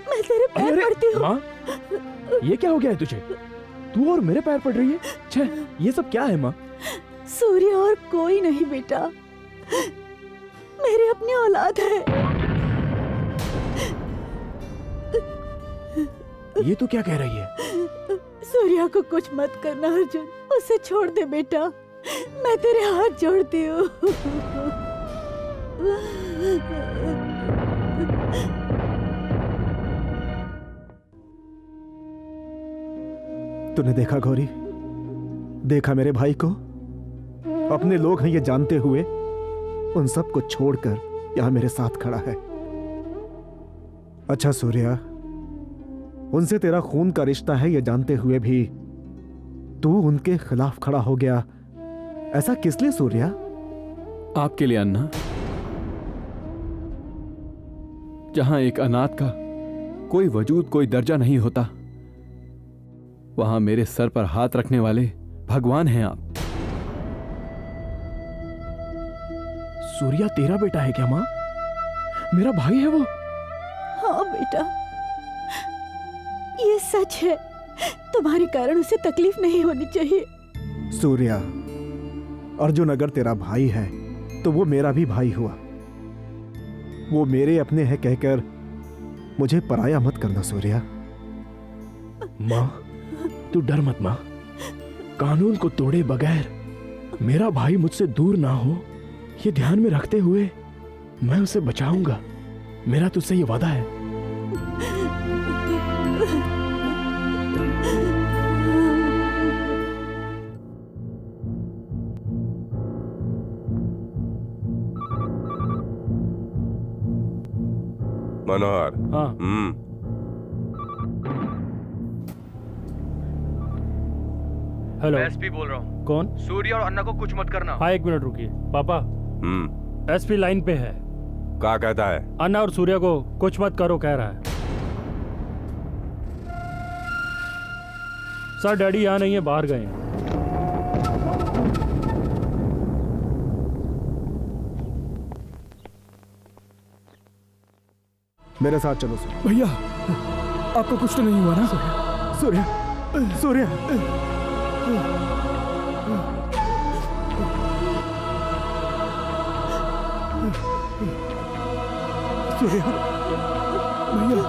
मैं तेरे पैर पड़ती हूँ। माँ, ये क्या हो गया है तुझे? तू और मेरे पैर पड़ रही है? छे, ये सब क्या है माँ? सूर्य और कोई नहीं बेटा, मेरी अपनी औलाद है। ये तू क्या कह रही है? सूर्या को कुछ मत करना अर्जुन, उसे छोड़ दे बेटा, मैं तेरे हाथ जोड़ती हूँ। तूने देखा गौरी, देखा मेरे भाई को? अपने लोग हैं ये जानते हुए उन सब को छोड़कर यहां मेरे साथ खड़ा है। अच्छा सूर्या, उनसे तेरा खून का रिश्ता है ये जानते हुए भी तू उनके खिलाफ खड़ा हो गया, ऐसा किस लिए सूर्या? आपके लिए अन्ना। जहां एक अनाथ का कोई वजूद, कोई दर्जा नहीं होता, वहां मेरे सर पर हाथ रखने वाले भगवान हैं आप। सूर्या तेरा बेटा है क्या माँ? मेरा भाई है वो? हाँ बेटा, ये सच है। तुम्हारे कारण उसे तकलीफ नहीं होनी चाहिए। सूर्या, अर्जुन अगर तेरा भाई है तो वो मेरा भी भाई हुआ। वो मेरे अपने हैं कहकर मुझे पराया मत करना सूर्या। माँ, तू डर मत माँ। कानून को तोड़े बगैर मेरा भाई मुझसे दूर ना हो, ये ध्यान में रखते हुए मैं उसे बचाऊंगा। मेरा तुझसे ये वादा है। मनोहर। हाँ। हेलो, मैं एसपी बोल रहा हूँ। कौन? सूर्या और अन्ना को कुछ मत करना। हाँ, एक मिनट रुकिए। पापा, एसपी लाइन पे है। क्या कहता है? अन्ना और सूर्या को कुछ मत करो कह रहा है। सर, डैडी यहाँ नहीं है, बाहर गए हैं। मेरे साथ चलो सूर्या। भैया, आपको कुछ तो नहीं हुआ ना? सूर्या, सूर्या, सूर्या, भैया,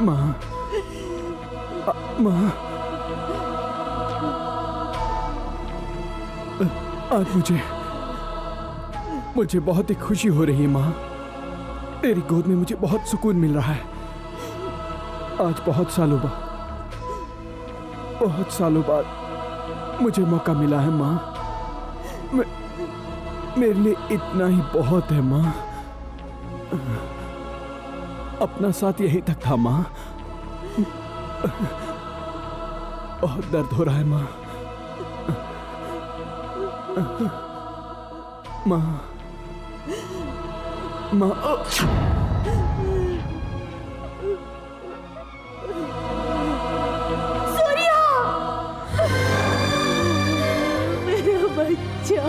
माँ, माँ, आज मुझे बहुत ही खुशी हो रही है माँ। तेरी गोद में मुझे बहुत सुकून मिल रहा है। आज बहुत सालों बाद बहुत सालों बाद मुझे मौका मिला है माँ। मेरे लिए इतना ही बहुत है माँ। अपना साथ यहीं तक था माँ। बहुत दर्द हो रहा है माँ। माँ माँ सूर्या, मेरा बच्चा।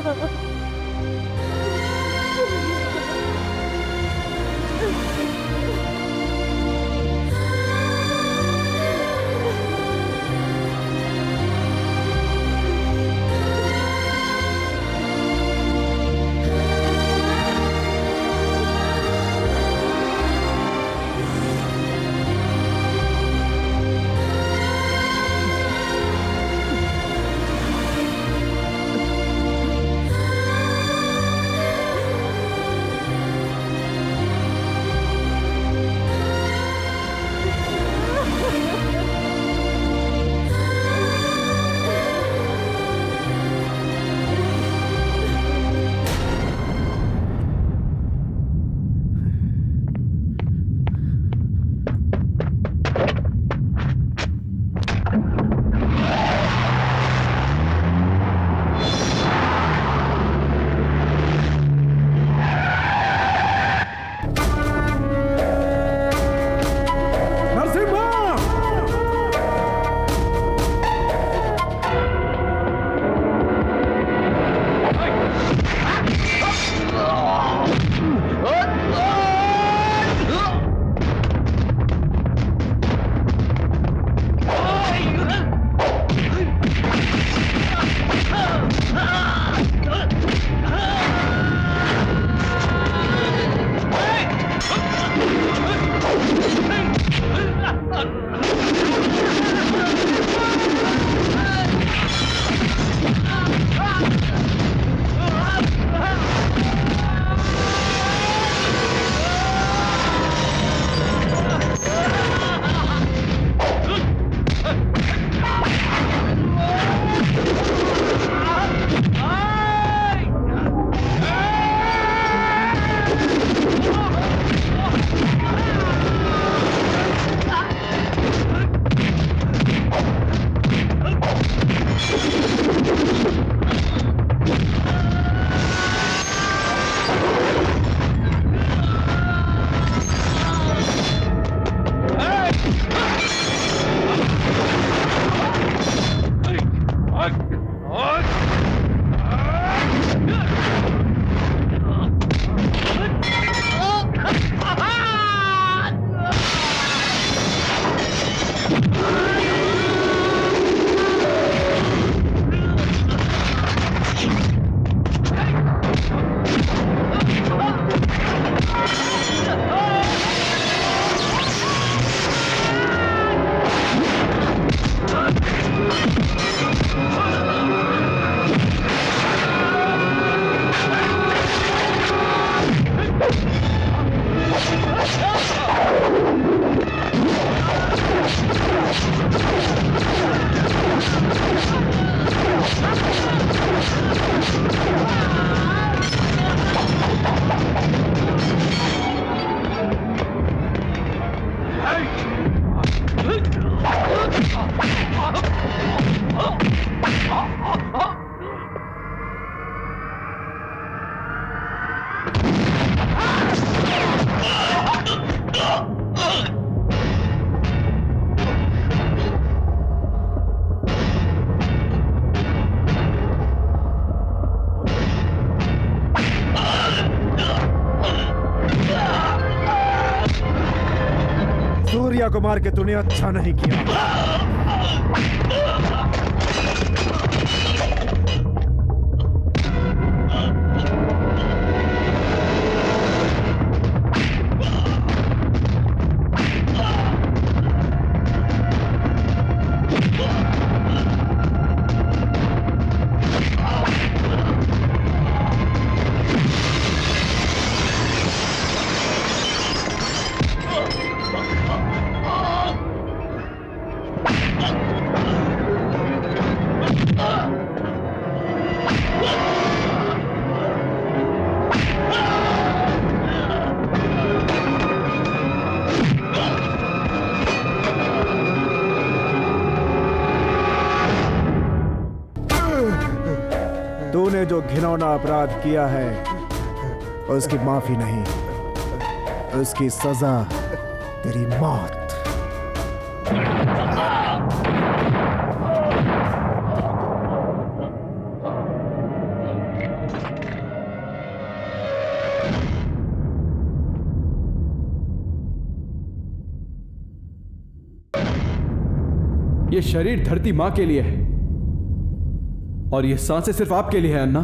सूर्या को मार के तूने अच्छा नहीं किया। तूने जो घिनौना अपराध किया है उसकी माफी नहीं, उसकी सजा तेरी मौत। ये शरीर धरती माँ के लिए है और ये सांसें सिर्फ आपके लिए है अन्ना।